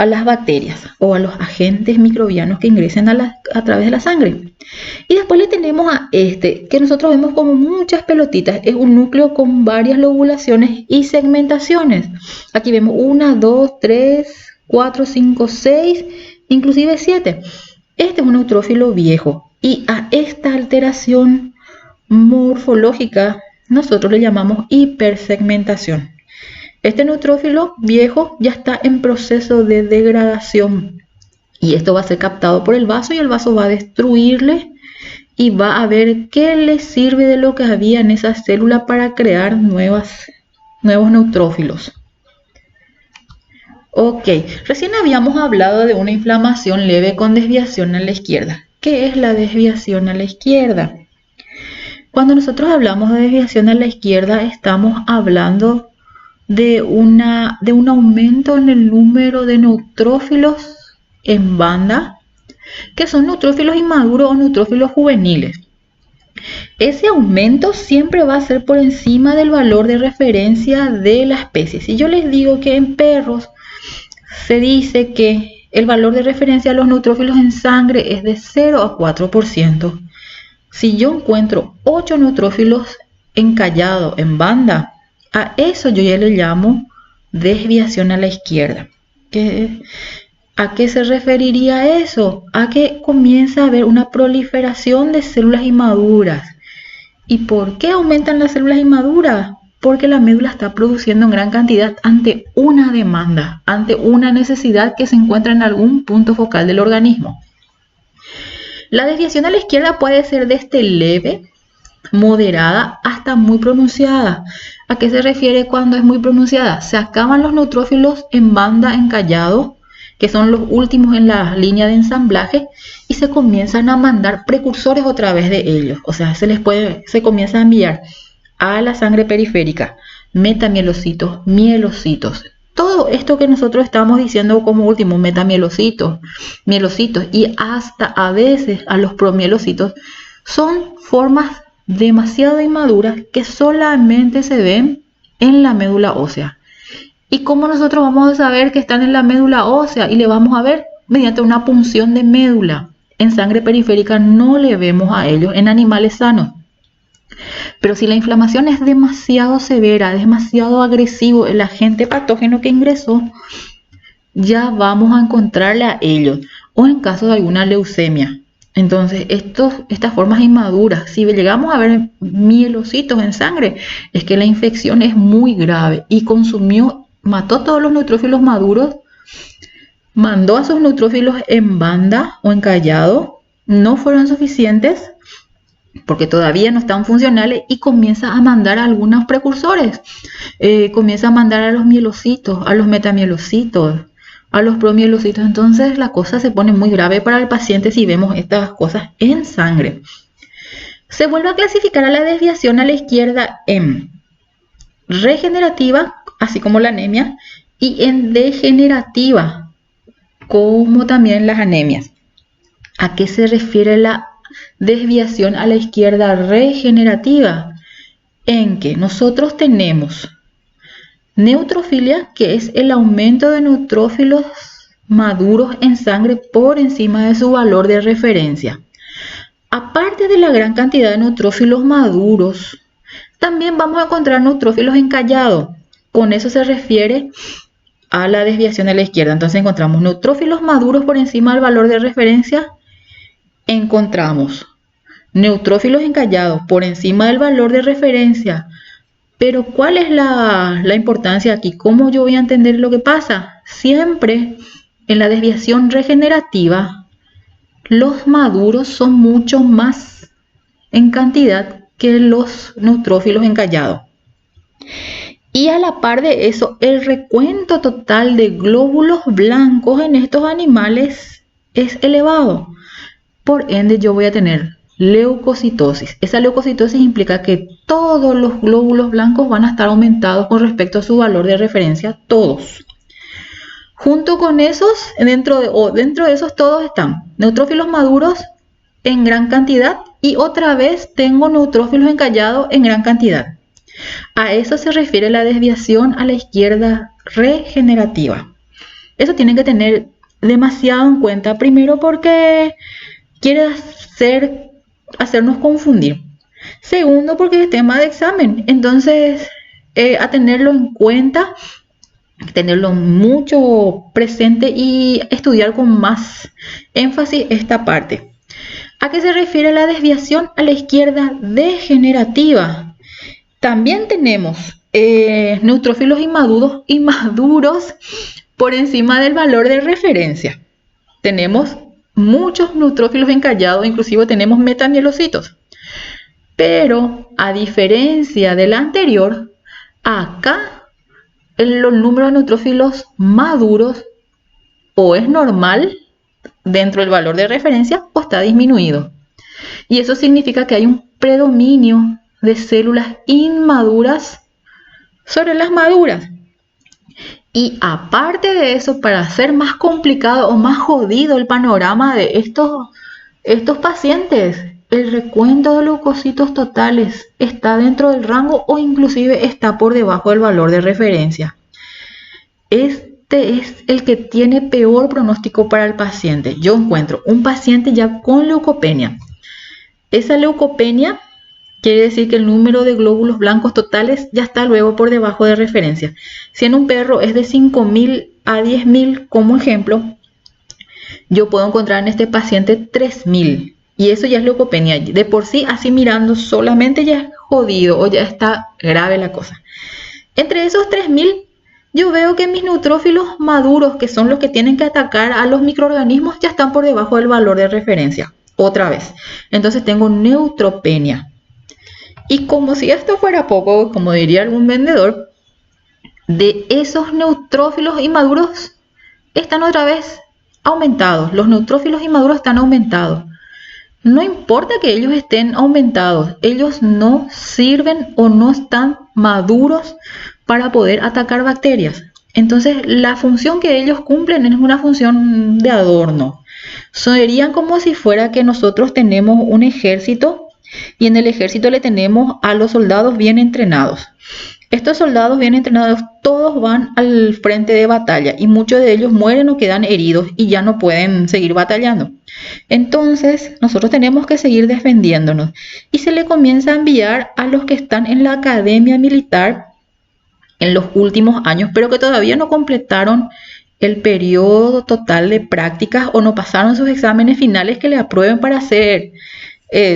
las bacterias o a los agentes microbianos que ingresen a través de la sangre. Y después le tenemos a este, que nosotros vemos como muchas pelotitas. Es un núcleo con varias lobulaciones y segmentaciones. Aquí vemos 1, 2, 3, 4, 5, 6, inclusive 7. Este es un neutrófilo viejo. Y a esta alteración morfológica nosotros le llamamos hipersegmentación. Este neutrófilo viejo ya está en proceso de degradación y esto va a ser captado por el vaso y el vaso va a destruirle y va a ver qué le sirve de lo que había en esa célula para crear nuevos neutrófilos. Ok, recién habíamos hablado de una inflamación leve con desviación a la izquierda. ¿Qué es la desviación a la izquierda? Cuando nosotros hablamos de desviación a la izquierda estamos hablando de un aumento en el número de neutrófilos en banda, que son neutrófilos inmaduros o neutrófilos juveniles. ese aumento siempre va a ser por encima del valor de referencia de la especie. Si yo les digo que en perros se dice que el valor de referencia de los neutrófilos en sangre es de 0 a 4%. Si yo encuentro 8 neutrófilos encallados en banda, a eso yo ya le llamo desviación a la izquierda. ¿A qué se referiría eso? A que comienza a haber una proliferación de células inmaduras. ¿Y por qué aumentan las células inmaduras? Porque la médula está produciendo en gran cantidad ante una demanda, ante una necesidad que se encuentra en algún punto focal del organismo. La desviación a la izquierda puede ser desde leve, moderada, hasta muy pronunciada. ¿A qué se refiere cuando es muy pronunciada? Se acaban los neutrófilos en banda encallado, que son los últimos en la línea de ensamblaje, y se comienzan a mandar precursores otra vez de ellos. O sea, se comienza a enviar a la sangre periférica metamielocitos, mielocitos. Todo esto que nosotros estamos diciendo como último, metamielocitos, mielocitos y hasta a veces a los promielocitos, son formas demasiado inmaduras que solamente se ven en la médula ósea. ¿Y cómo nosotros vamos a saber que están en la médula ósea? Y le vamos a ver mediante una punción de médula. En sangre periférica no le vemos a ellos en animales sanos. Pero si la inflamación es demasiado severa, demasiado agresivo, el agente patógeno que ingresó, ya vamos a encontrarle a ellos. O en caso de alguna leucemia. Entonces, estas formas inmaduras, si llegamos a ver mielocitos en sangre, es que la infección es muy grave y mató todos los neutrófilos maduros, mandó a sus neutrófilos en banda o encallado, no fueron suficientes porque todavía no están funcionales y comienza a mandar a algunos precursores. Comienza a mandar a los mielocitos, a los metamielocitos, a los promielocitos. Entonces la cosa se pone muy grave para el paciente si vemos estas cosas en sangre. Se vuelve a clasificar a la desviación a la izquierda en regenerativa, así como la anemia, y en degenerativa, como también las anemias. ¿A qué se refiere la desviación a la izquierda regenerativa? En que nosotros tenemos neutrofilia, que es el aumento de neutrófilos maduros en sangre por encima de su valor de referencia. Aparte de la gran cantidad de neutrófilos maduros, también vamos a encontrar neutrófilos encallados. Con eso se refiere a la desviación a la izquierda. Entonces encontramos neutrófilos maduros por encima del valor de referencia. Encontramos neutrófilos encallados por encima del valor de referencia. Pero ¿cuál es la importancia aquí? ¿Cómo yo voy a entender lo que pasa? Siempre en la desviación regenerativa, los maduros son mucho más en cantidad que los neutrófilos encallados. Y a la par de eso, el recuento total de glóbulos blancos en estos animales es elevado. Por ende, yo voy a tener leucocitosis. Esa leucocitosis implica que todos los glóbulos blancos van a estar aumentados con respecto a su valor de referencia, todos. Junto con esos, dentro de esos todos están neutrófilos maduros en gran cantidad y otra vez tengo neutrófilos encallados en gran cantidad. A eso se refiere la desviación a la izquierda regenerativa. Eso tienen que tener demasiado en cuenta, primero porque quiere hacernos confundir. Segundo, porque es tema de examen. Entonces, a tenerlo en cuenta, tenerlo mucho presente y estudiar con más énfasis esta parte. ¿A qué se refiere la desviación a la izquierda degenerativa? También tenemos neutrófilos inmaduros por encima del valor de referencia. Tenemos muchos neutrófilos encallados, inclusive tenemos metamielocitos. Pero a diferencia de la anterior, acá el número de neutrófilos maduros o es normal dentro del valor de referencia o está disminuido. Y eso significa que hay un predominio de células inmaduras sobre las maduras. Y aparte de eso, para hacer más complicado o más jodido el panorama de estos pacientes, el recuento de leucocitos totales está dentro del rango o inclusive está por debajo del valor de referencia. Este es el que tiene peor pronóstico para el paciente. Yo encuentro un paciente ya con leucopenia. Esa leucopenia quiere decir que el número de glóbulos blancos totales ya está luego por debajo de referencia. Si en un perro es de 5.000 a 10.000 como ejemplo, yo puedo encontrar en este paciente 3.000. Y eso ya es leucopenia. De por sí, así mirando solamente ya es jodido o ya está grave la cosa. Entre esos 3.000, yo veo que mis neutrófilos maduros, que son los que tienen que atacar a los microorganismos, ya están por debajo del valor de referencia. Otra vez. Entonces tengo neutropenia. Y como si esto fuera poco, como diría algún vendedor, de esos neutrófilos inmaduros están otra vez aumentados. Los neutrófilos inmaduros están aumentados. No importa que ellos estén aumentados, ellos no sirven o no están maduros para poder atacar bacterias. Entonces, la función que ellos cumplen es una función de adorno. Serían como si fuera que nosotros tenemos un ejército y en el ejército le tenemos a los soldados bien entrenados. Estos soldados bien entrenados todos van al frente de batalla y muchos de ellos mueren o quedan heridos y ya no pueden seguir batallando. Entonces nosotros tenemos que seguir defendiéndonos y se le comienza a enviar a los que están en la academia militar en los últimos años, pero que todavía no completaron el periodo total de prácticas o no pasaron sus exámenes finales que le aprueben para ser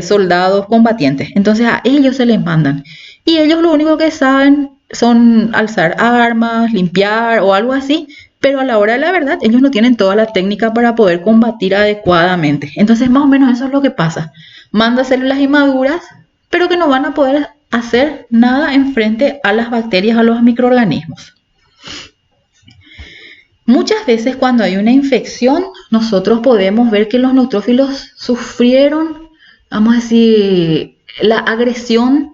soldados combatientes. Entonces a ellos se les mandan. Y ellos lo único que saben son alzar armas, limpiar o algo así, pero a la hora de la verdad ellos no tienen toda la técnica para poder combatir adecuadamente. Entonces más o menos eso es lo que pasa. Manda células inmaduras, pero que no van a poder hacer nada en frente a las bacterias, a los microorganismos. Muchas veces cuando hay una infección, nosotros podemos ver que los neutrófilos sufrieron, vamos a decir, la agresión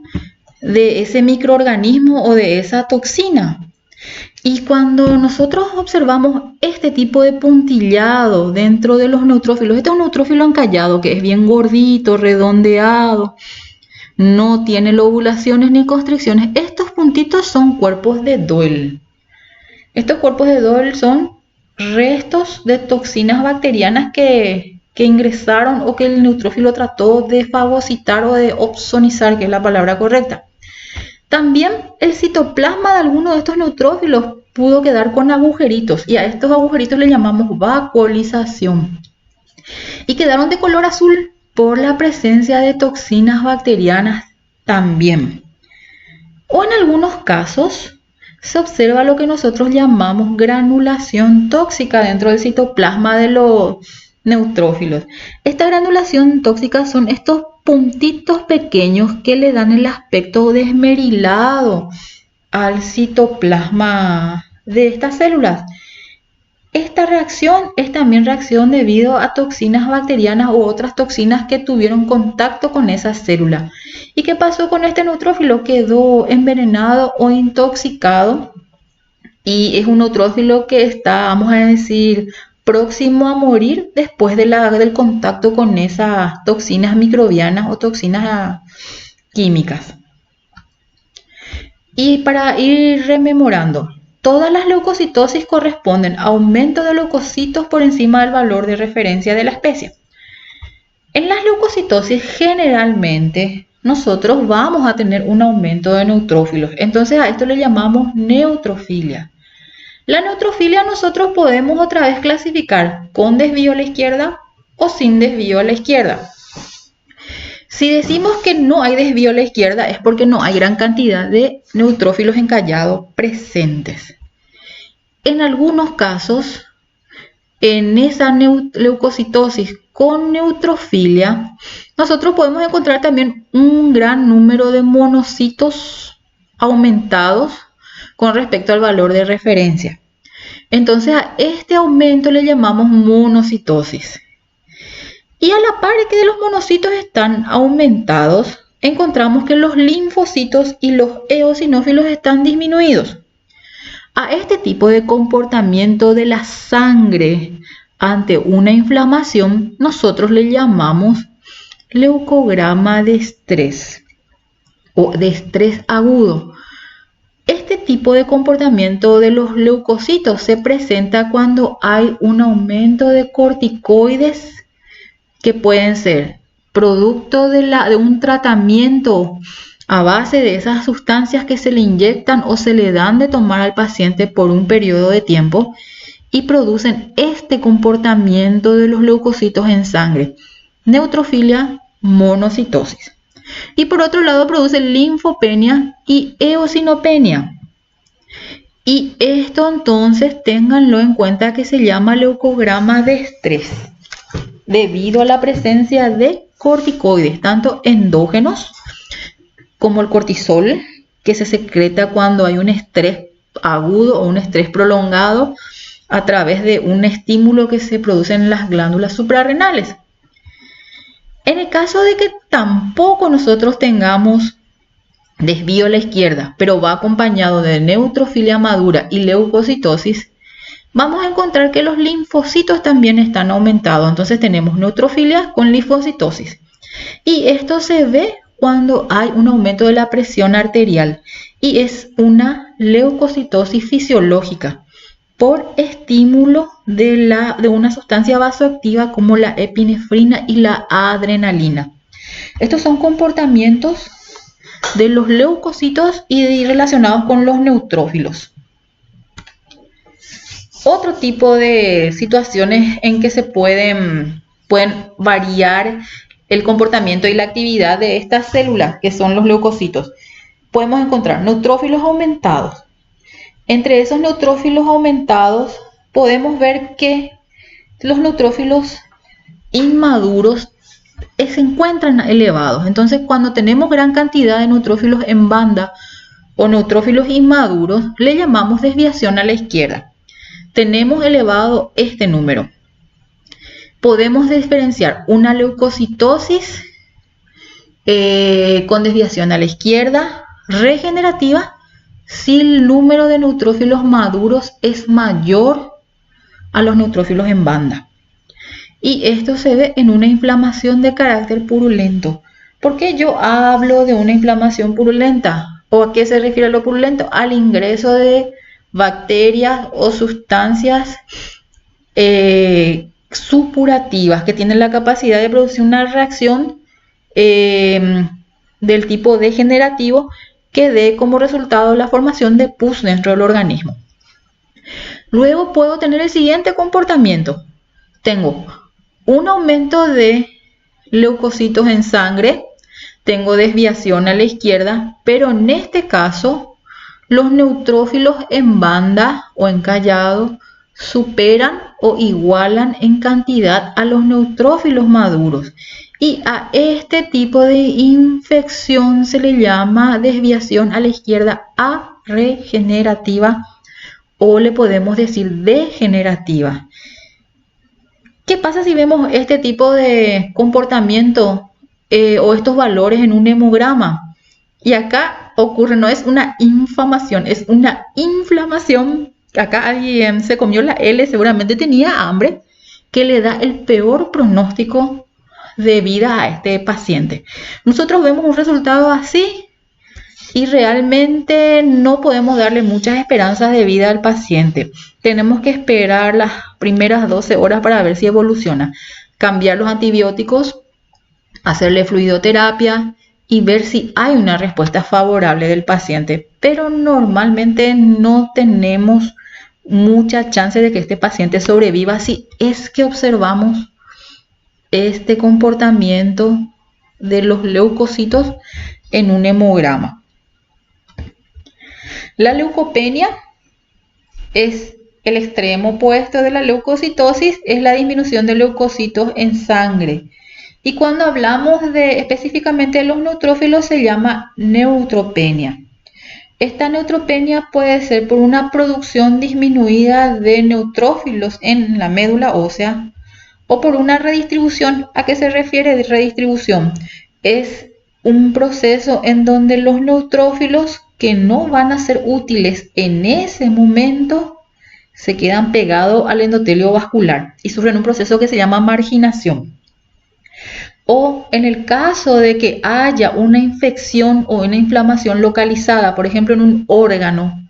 de ese microorganismo o de esa toxina. Y cuando nosotros observamos este tipo de puntillado dentro de los neutrófilos, este es un neutrófilo encallado que es bien gordito, redondeado, no tiene lobulaciones ni constricciones. Estos puntitos son cuerpos de Doyle. Estos cuerpos de Doyle son restos de toxinas bacterianas que ingresaron o que el neutrófilo trató de fagocitar o de opsonizar, que es la palabra correcta. También el citoplasma de alguno de estos neutrófilos pudo quedar con agujeritos y a estos agujeritos le llamamos vacuolización. Y quedaron de color azul por la presencia de toxinas bacterianas también. O en algunos casos se observa lo que nosotros llamamos granulación tóxica dentro del citoplasma de los neutrófilos. Esta granulación tóxica son estos puntitos pequeños que le dan el aspecto desmerilado al citoplasma de estas células. Esta reacción es también reacción debido a toxinas bacterianas u otras toxinas que tuvieron contacto con esa célula. ¿Y qué pasó con este neutrófilo? Quedó envenenado o intoxicado y es un neutrófilo que está, vamos a decir, próximo a morir después del contacto con esas toxinas microbianas o toxinas químicas. Y para ir rememorando, todas las leucocitosis corresponden a aumento de leucocitos por encima del valor de referencia de la especie. En las leucocitosis generalmente nosotros vamos a tener un aumento de neutrófilos, entonces a esto le llamamos neutrofilia. La neutrofilia nosotros podemos otra vez clasificar con desvío a la izquierda o sin desvío a la izquierda. Si decimos que no hay desvío a la izquierda es porque no hay gran cantidad de neutrófilos encallados presentes. En algunos casos, en esa leucocitosis con neutrofilia, nosotros podemos encontrar también un gran número de monocitos aumentados con respecto al valor de referencia. Entonces a este aumento le llamamos monocitosis. Y a la par de que los monocitos están aumentados, encontramos que los linfocitos y los eosinófilos están disminuidos. A este tipo de comportamiento de la sangre ante una inflamación, nosotros le llamamos leucograma de estrés o de estrés agudo. Este tipo de comportamiento de los leucocitos se presenta cuando hay un aumento de corticoides que pueden ser producto de un tratamiento a base de esas sustancias que se le inyectan o se le dan de tomar al paciente por un periodo de tiempo y producen este comportamiento de los leucocitos en sangre: neutrofilia, monocitosis. Y por otro lado produce linfopenia y eosinopenia. Y esto entonces ténganlo en cuenta que se llama leucograma de estrés debido a la presencia de corticoides, tanto endógenos como el cortisol, que se secreta cuando hay un estrés agudo o un estrés prolongado a través de un estímulo que se produce en las glándulas suprarrenales. En el caso de que tampoco nosotros tengamos desvío a la izquierda, pero va acompañado de neutrofilia madura y leucocitosis, vamos a encontrar que los linfocitos también están aumentados. Entonces tenemos neutrofilia con linfocitosis. Y esto se ve cuando hay un aumento de la presión arterial y es una leucocitosis fisiológica por estímulo de una sustancia vasoactiva como la epinefrina y la adrenalina. Estos son comportamientos de los leucocitos y relacionados con los neutrófilos. Otro tipo de situaciones en que se pueden variar el comportamiento y la actividad de estas células, que son los leucocitos. Podemos encontrar neutrófilos aumentados. Entre esos neutrófilos aumentados podemos ver que los neutrófilos inmaduros se encuentran elevados. Entonces, cuando tenemos gran cantidad de neutrófilos en banda o neutrófilos inmaduros, le llamamos desviación a la izquierda. Tenemos elevado este número. Podemos diferenciar una leucocitosis con desviación a la izquierda regenerativa si el número de neutrófilos maduros es mayor a los neutrófilos en banda. Y esto se ve en una inflamación de carácter purulento. ¿Por qué yo hablo de una inflamación purulenta? ¿O a qué se refiere lo purulento? Al ingreso de bacterias o sustancias supurativas que tienen la capacidad de producir una reacción del tipo degenerativo que dé como resultado la formación de pus dentro del organismo. Luego puedo tener el siguiente comportamiento. Tengo un aumento de leucocitos en sangre, tengo desviación a la izquierda, pero en este caso los neutrófilos en banda o encallado superan o igualan en cantidad a los neutrófilos maduros. Y a este tipo de infección se le llama desviación a la izquierda regenerativa o le podemos decir degenerativa. ¿Qué pasa si vemos este tipo de comportamiento o estos valores en un hemograma? Y acá ocurre, no es una inflamación, es una inflamación. Acá alguien se comió la L, seguramente tenía hambre, que le da el peor pronóstico de vida a este paciente. Nosotros vemos un resultado así y realmente no podemos darle muchas esperanzas de vida al paciente. Tenemos que esperar las primeras 12 horas para ver si evoluciona. Cambiar los antibióticos, hacerle fluidoterapia y ver si hay una respuesta favorable del paciente. Pero normalmente no tenemos mucha chance de que este paciente sobreviva si es que observamos este comportamiento de los leucocitos en un hemograma. La leucopenia es el extremo opuesto de la leucocitosis, es la disminución de leucocitos en sangre. Y cuando hablamos específicamente de los neutrófilos se llama neutropenia. Esta neutropenia puede ser por una producción disminuida de neutrófilos en la médula ósea o por una redistribución. ¿A qué se refiere de redistribución? Es un proceso en donde los neutrófilos que no van a ser útiles en ese momento se quedan pegados al endotelio vascular y sufren un proceso que se llama marginación. O en el caso de que haya una infección o una inflamación localizada, por ejemplo en un órgano,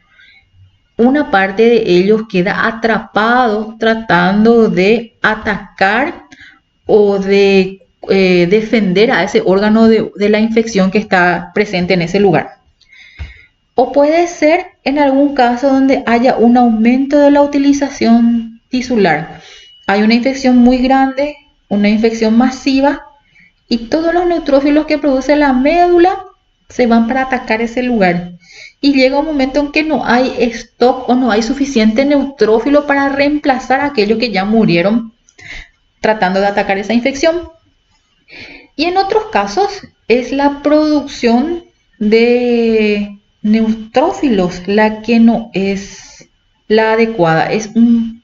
una parte de ellos queda atrapado tratando de atacar o de defender a ese órgano de la infección que está presente en ese lugar. O puede ser en algún caso donde haya un aumento de la utilización tisular. Hay una infección muy grande, una infección masiva, y todos los neutrófilos que produce la médula se van para atacar ese lugar. Y llega un momento en que no hay stock o no hay suficiente neutrófilo para reemplazar a aquellos que ya murieron tratando de atacar esa infección. Y en otros casos es la producción de neutrófilos la que no es la adecuada. Es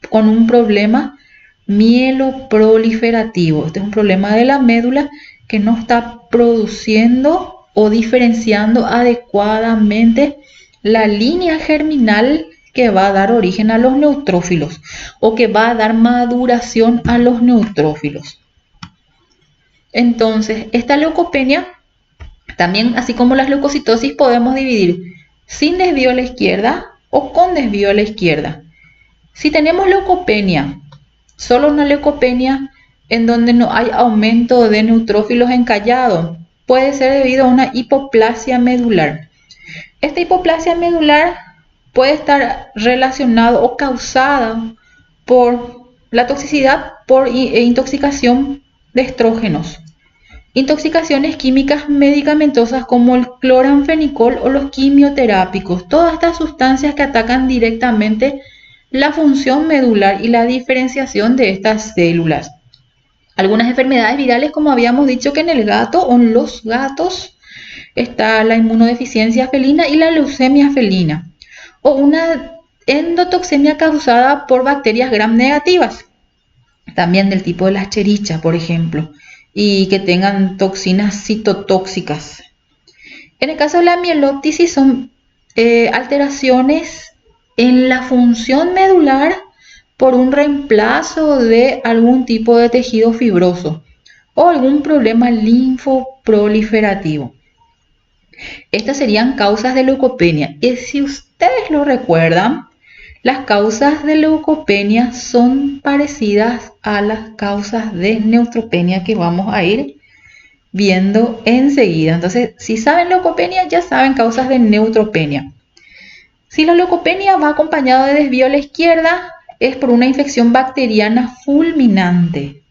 con un problema mieloproliferativo. Este es un problema de la médula que no está produciendo o diferenciando adecuadamente la línea germinal que va a dar origen a los neutrófilos o que va a dar maduración a los neutrófilos. Entonces, esta leucopenia, también así como las leucocitosis, podemos dividir sin desvío a la izquierda o con desvío a la izquierda. Si tenemos leucopenia, solo una leucopenia en donde no hay aumento de neutrófilos encallados, puede ser debido a una hipoplasia medular. Esta hipoplasia medular puede estar relacionada o causada por la toxicidad por intoxicación de estrógenos, intoxicaciones químicas medicamentosas como el cloranfenicol o los quimioterápicos, todas estas sustancias que atacan directamente la función medular y la diferenciación de estas células. Algunas enfermedades virales, como habíamos dicho que en el gato o en los gatos, está la inmunodeficiencia felina y la leucemia felina, o una endotoxemia causada por bacterias gram negativas, también del tipo de la Escherichia, por ejemplo, y que tengan toxinas citotóxicas. En el caso de la mieloptisis son alteraciones en la función medular por un reemplazo de algún tipo de tejido fibroso o algún problema linfoproliferativo. Estas serían causas de leucopenia. Y si ustedes lo recuerdan, las causas de leucopenia son parecidas a las causas de neutropenia que vamos a ir viendo enseguida. Entonces, si saben leucopenia, ya saben causas de neutropenia. Si la leucopenia va acompañada de desvío a la izquierda, es por una infección bacteriana fulminante.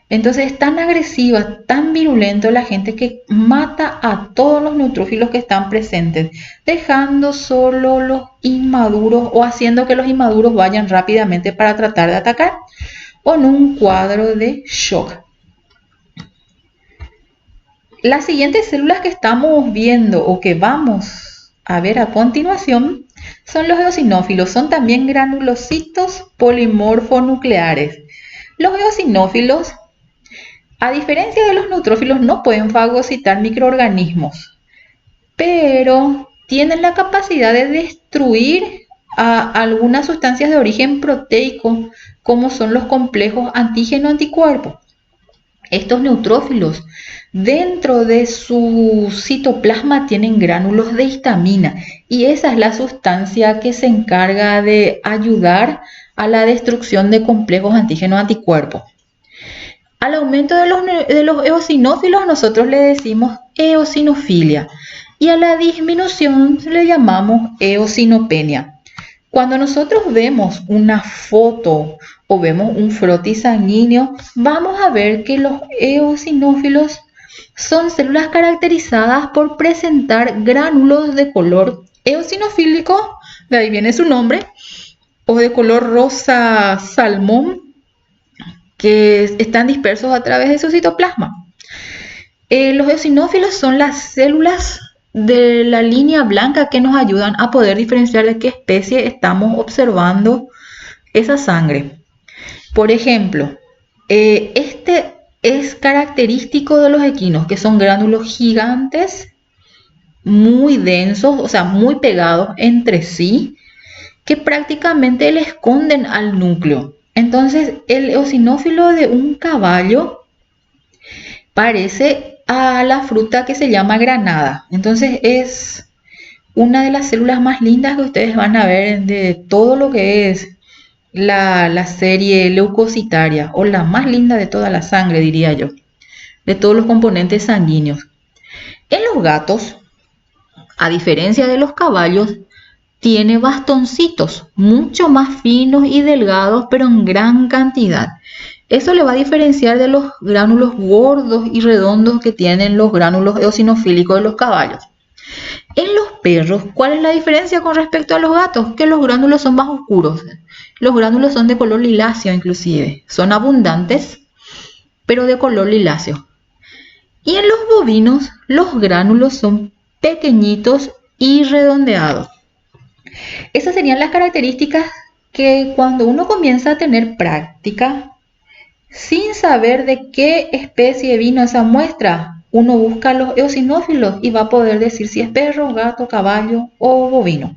Entonces es tan agresiva, tan virulento la gente que mata a todos los neutrófilos que están presentes, dejando solo los inmaduros o haciendo que los inmaduros vayan rápidamente para tratar de atacar o en un cuadro de shock. Las siguientes células que estamos viendo o que vamos a ver a continuación son los eosinófilos. Son también granulocitos polimorfonucleares. Los eosinófilos, a diferencia de los neutrófilos, no pueden fagocitar microorganismos, pero tienen la capacidad de destruir a algunas sustancias de origen proteico, como son los complejos antígeno-anticuerpo. Estos neutrófilos, dentro de su citoplasma, tienen gránulos de histamina, y esa es la sustancia que se encarga de ayudar a la destrucción de complejos antígeno-anticuerpo. Al aumento de los eosinófilos nosotros le decimos eosinofilia, y a la disminución le llamamos eosinopenia. Cuando nosotros vemos una foto o vemos un frotis sanguíneo, vamos a ver que los eosinófilos son células caracterizadas por presentar gránulos de color eosinofílico, de ahí viene su nombre, o de color rosa salmón, que están dispersos a través de su citoplasma. Los eosinófilos son las células de la línea blanca que nos ayudan a poder diferenciar de qué especie estamos observando esa sangre. Por ejemplo, este es característico de los equinos, que son gránulos gigantes, muy densos, o sea, muy pegados entre sí, que prácticamente le esconden al núcleo. Entonces, el eosinófilo de un caballo parece a la fruta que se llama granada. Entonces es una de las células más lindas que ustedes van a ver de todo lo que es la serie leucocitaria, o la más linda de toda la sangre, diría yo, de todos los componentes sanguíneos. En los gatos, a diferencia de los caballos, tiene bastoncitos mucho más finos y delgados, pero en gran cantidad. Eso le va a diferenciar de los gránulos gordos y redondos que tienen los gránulos eosinofílicos de los caballos. En los perros, ¿cuál es la diferencia con respecto a los gatos? Que los gránulos son más oscuros. Los gránulos son de color liláceo inclusive. Son abundantes, pero de color liláceo. Y en los bovinos, los gránulos son pequeñitos y redondeados. Esas serían las características que cuando uno comienza a tener práctica, sin saber de qué especie vino esa muestra, uno busca los eosinófilos y va a poder decir si es perro, gato, caballo o bovino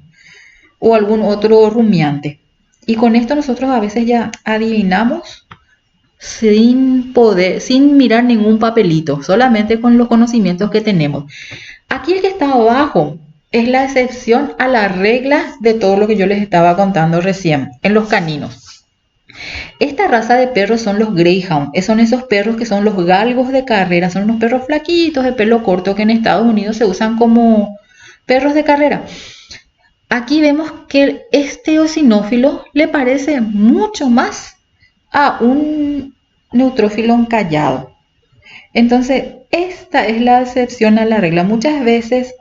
o algún otro rumiante. Y con esto nosotros a veces ya adivinamos sin mirar ningún papelito, solamente con los conocimientos que tenemos. Aquí el que está abajo es la excepción a la regla de todo lo que yo les estaba contando recién, en los caninos. Esta raza de perros son los Greyhound, son esos perros que son los galgos de carrera, son unos perros flaquitos de pelo corto que en Estados Unidos se usan como perros de carrera. Aquí vemos que este eosinófilo le parece mucho más a un neutrófilo encallado. Entonces, esta es la excepción a la regla. Muchas veces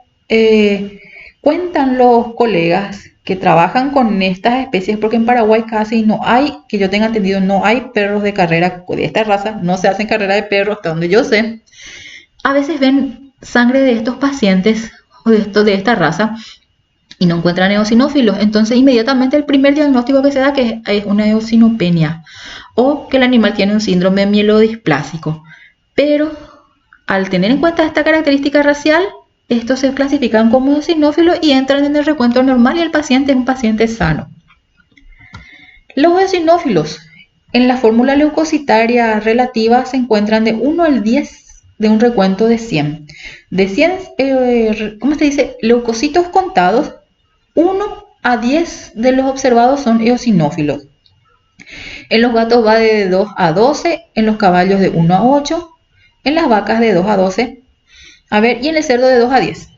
cuentan los colegas que trabajan con estas especies, porque en Paraguay casi no hay, que yo tenga entendido, no hay perros de carrera de esta raza, no se hacen carrera de perros hasta donde yo sé. A veces ven sangre de estos pacientes o de esta raza y no encuentran eosinófilos, entonces inmediatamente el primer diagnóstico que se da que es una eosinopenia o que el animal tiene un síndrome mielodisplásico. Pero al tener en cuenta esta característica racial, estos se clasifican como eosinófilos y entran en el recuento normal y el paciente es un paciente sano. Los eosinófilos en la fórmula leucocitaria relativa se encuentran de 1 al 10 de un recuento de 100. De 100, ¿cómo se dice? Leucocitos contados, 1 a 10 de los observados son eosinófilos. En los gatos va de 2 a 12, en los caballos de 1 a 8, en las vacas de 2 a 12, y en el cerdo de 2 a 10.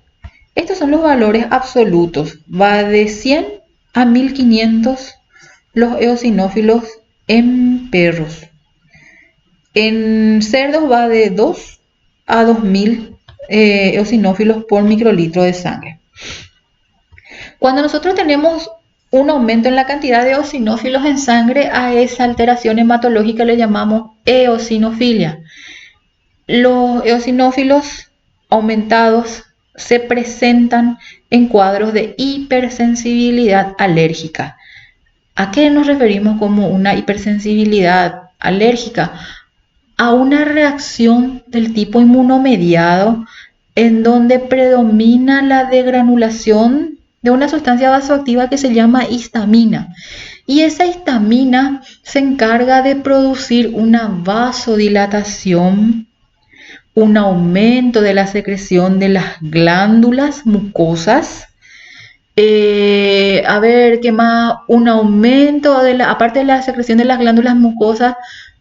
Estos son los valores absolutos. Va de 100 a 1500 los eosinófilos en perros. En cerdos va de 2 a 2000 eosinófilos por microlitro de sangre. Cuando nosotros tenemos un aumento en la cantidad de eosinófilos en sangre, a esa alteración hematológica le llamamos eosinofilia. Los eosinófilos aumentados se presentan en cuadros de hipersensibilidad alérgica. ¿A qué nos referimos como una hipersensibilidad alérgica? A una reacción del tipo inmunomediado en donde predomina la degranulación de una sustancia vasoactiva que se llama histamina. Y esa histamina se encarga de producir una vasodilatación, un aumento de la secreción de las glándulas mucosas, ¿qué más? Un aumento, aparte de la secreción de las glándulas mucosas,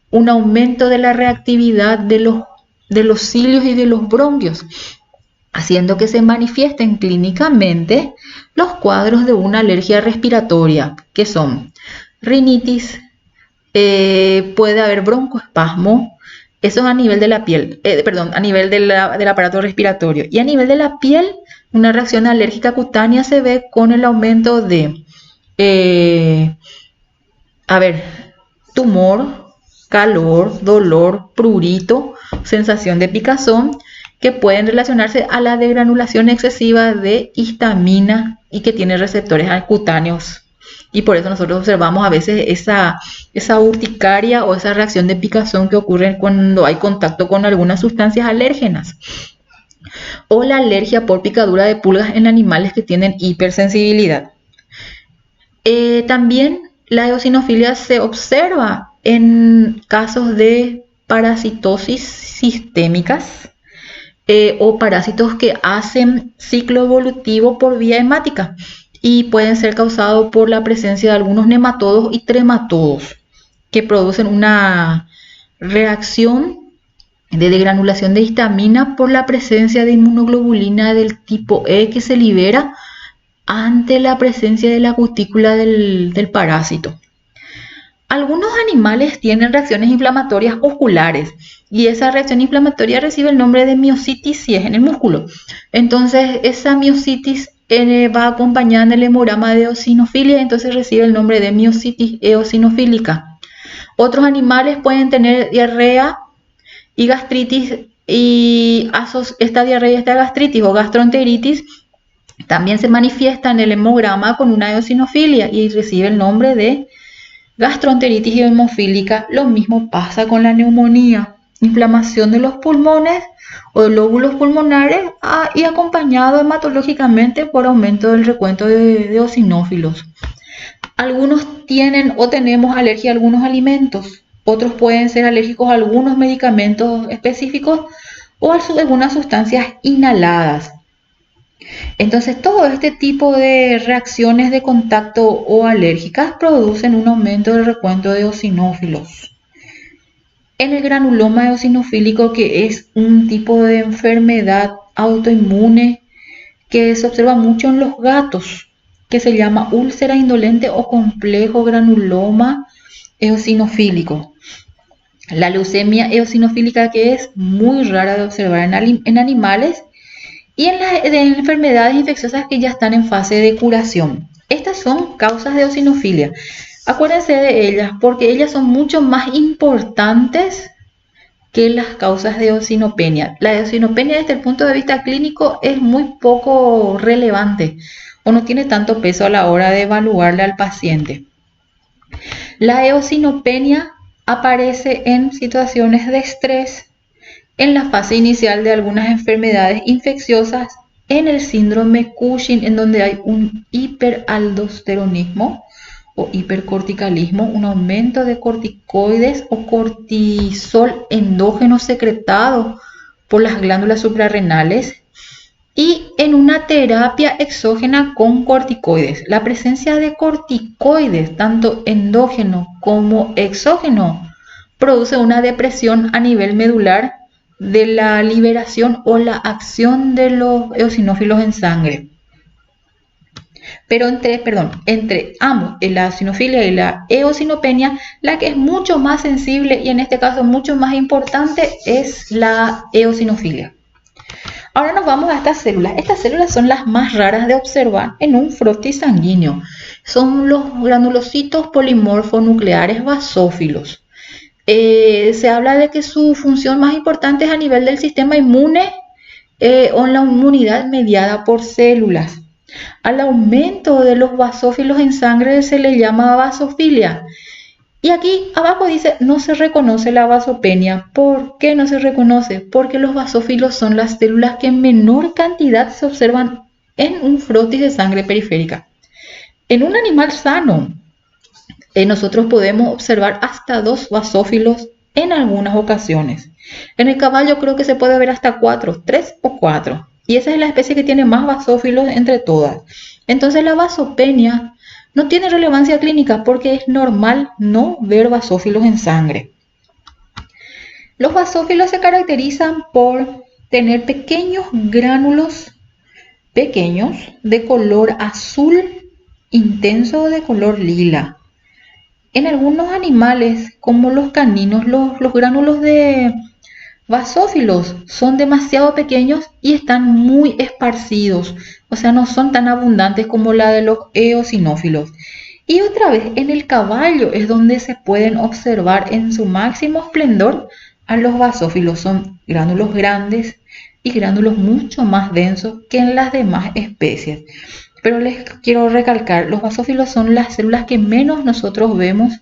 un aumento de la reactividad de los cilios y de los bronquios, haciendo que se manifiesten clínicamente los cuadros de una alergia respiratoria, que son rinitis, puede haber broncoespasmo. Eso es a nivel de la piel, a nivel del aparato respiratorio. Y a nivel de la piel, una reacción alérgica cutánea se ve con el aumento de, tumor, calor, dolor, prurito, sensación de picazón, que pueden relacionarse a la degranulación excesiva de histamina y que tiene receptores cutáneos. Y por eso nosotros observamos a veces esa urticaria o esa reacción de picazón que ocurre cuando hay contacto con algunas sustancias alérgenas. O la alergia por picadura de pulgas en animales que tienen hipersensibilidad. También la eosinofilia se observa en casos de parasitosis sistémicas o parásitos que hacen ciclo evolutivo por vía hemática y pueden ser causados por la presencia de algunos nematodos y trematodos que producen una reacción de degranulación de histamina por la presencia de inmunoglobulina del tipo E que se libera ante la presencia de la cutícula del parásito. Algunos animales tienen reacciones inflamatorias musculares y esa reacción inflamatoria recibe el nombre de miositis si es en el músculo. Entonces esa miositis va acompañada en el hemograma de eosinofilia, entonces recibe el nombre de miositis eosinofílica. Otros animales pueden tener diarrea y gastritis y esta diarrea y esta gastritis o gastroenteritis también se manifiesta en el hemograma con una eosinofilia y recibe el nombre de gastroenteritis hemofílica. Lo mismo pasa con la neumonía, inflamación de los pulmones o de lóbulos pulmonares y acompañado hematológicamente por aumento del recuento de eosinófilos. Algunos tienen o tenemos alergia a algunos alimentos, otros pueden ser alérgicos a algunos medicamentos específicos o a algunas sustancias inhaladas. Entonces todo este tipo de reacciones de contacto o alérgicas producen un aumento del recuento de eosinófilos. En el granuloma eosinofílico, que es un tipo de enfermedad autoinmune que se observa mucho en los gatos, que se llama úlcera indolente o complejo granuloma eosinofílico. La leucemia eosinofílica, que es muy rara de observar en animales, y en las enfermedades infecciosas que ya están en fase de curación. Estas son causas de eosinofilia. Acuérdense de ellas porque ellas son mucho más importantes que las causas de eosinopenia. La eosinopenia desde el punto de vista clínico es muy poco relevante o no tiene tanto peso a la hora de evaluarle al paciente. La eosinopenia aparece en situaciones de estrés, en la fase inicial de algunas enfermedades infecciosas, en el síndrome Cushing, en donde hay un hiperaldosteronismo o hipercorticalismo, un aumento de corticoides o cortisol endógeno secretado por las glándulas suprarrenales, y en una terapia exógena con corticoides. La presencia de corticoides, tanto endógeno como exógeno, produce una depresión a nivel medular de la liberación o la acción de los eosinófilos en sangre. Pero entre ambos, la eosinofilia y la eosinopenia, la que es mucho más sensible y en este caso mucho más importante es la eosinofilia. Ahora nos vamos a estas células. Estas células son las más raras de observar en un frotis sanguíneo. Son los granulocitos polimorfonucleares basófilos. Se habla de que su función más importante es a nivel del sistema inmune o en la inmunidad mediada por células. Al aumento de los basófilos en sangre se le llama basofilia. Y aquí abajo dice no se reconoce la basopenia. ¿Por qué no se reconoce? Porque los basófilos son las células que en menor cantidad se observan en un frotis de sangre periférica. En un animal sano, nosotros podemos observar hasta 2 basófilos en algunas ocasiones. En el caballo creo que se puede ver hasta 4, 3 o 4. Y esa es la especie que tiene más basófilos entre todas. Entonces la basopenia no tiene relevancia clínica porque es normal no ver basófilos en sangre. Los basófilos se caracterizan por tener pequeños gránulos pequeños de color azul intenso o de color lila. En algunos animales, como los caninos, los gránulos de basófilos son demasiado pequeños y están muy esparcidos, o sea, no son tan abundantes como la de los eosinófilos. Y otra vez, en el caballo es donde se pueden observar en su máximo esplendor a los basófilos. Son gránulos grandes y gránulos mucho más densos que en las demás especies. Pero les quiero recalcar, los basófilos son las células que menos nosotros vemos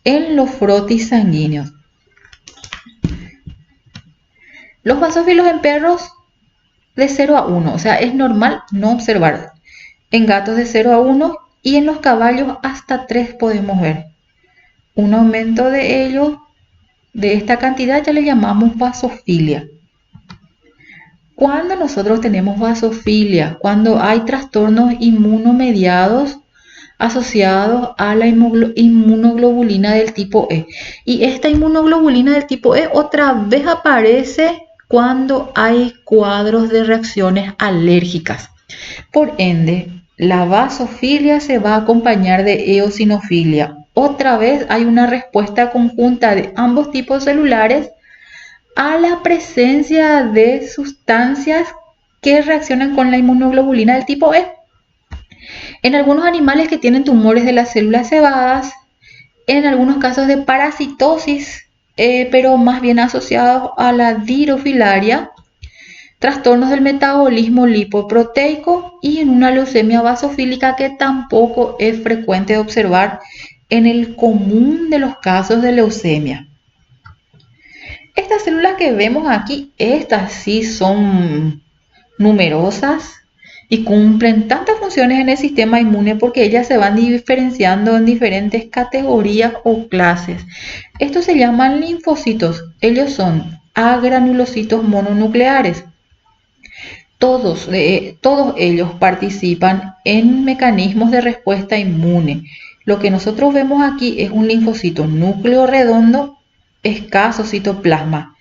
en los frotis sanguíneos. Los basófilos en perros de 0 a 1, o sea, es normal no observar. En gatos de 0 a 1 y en los caballos hasta 3 podemos ver. Un aumento de ellos de esta cantidad ya le llamamos basofilia. Cuando nosotros tenemos basofilia, cuando hay trastornos inmunomediados asociados a la inmunoglobulina del tipo E. Y esta inmunoglobulina del tipo E otra vez aparece cuando hay cuadros de reacciones alérgicas. Por ende, la basofilia se va a acompañar de eosinofilia. Otra vez hay una respuesta conjunta de ambos tipos celulares a la presencia de sustancias que reaccionan con la inmunoglobulina del tipo E. En algunos animales que tienen tumores de las células cebadas, en algunos casos de parasitosis, pero más bien asociados a la dirofilaria, trastornos del metabolismo lipoproteico y en una leucemia basofílica que tampoco es frecuente de observar en el común de los casos de leucemia. Estas células que vemos aquí, estas sí son numerosas y cumplen tantas funciones en el sistema inmune porque ellas se van diferenciando en diferentes categorías o clases. Estos se llaman linfocitos. Ellos son agranulocitos mononucleares. Todos ellos participan en mecanismos de respuesta inmune. Lo que nosotros vemos aquí es un linfocito núcleo redondo, escaso citoplasma.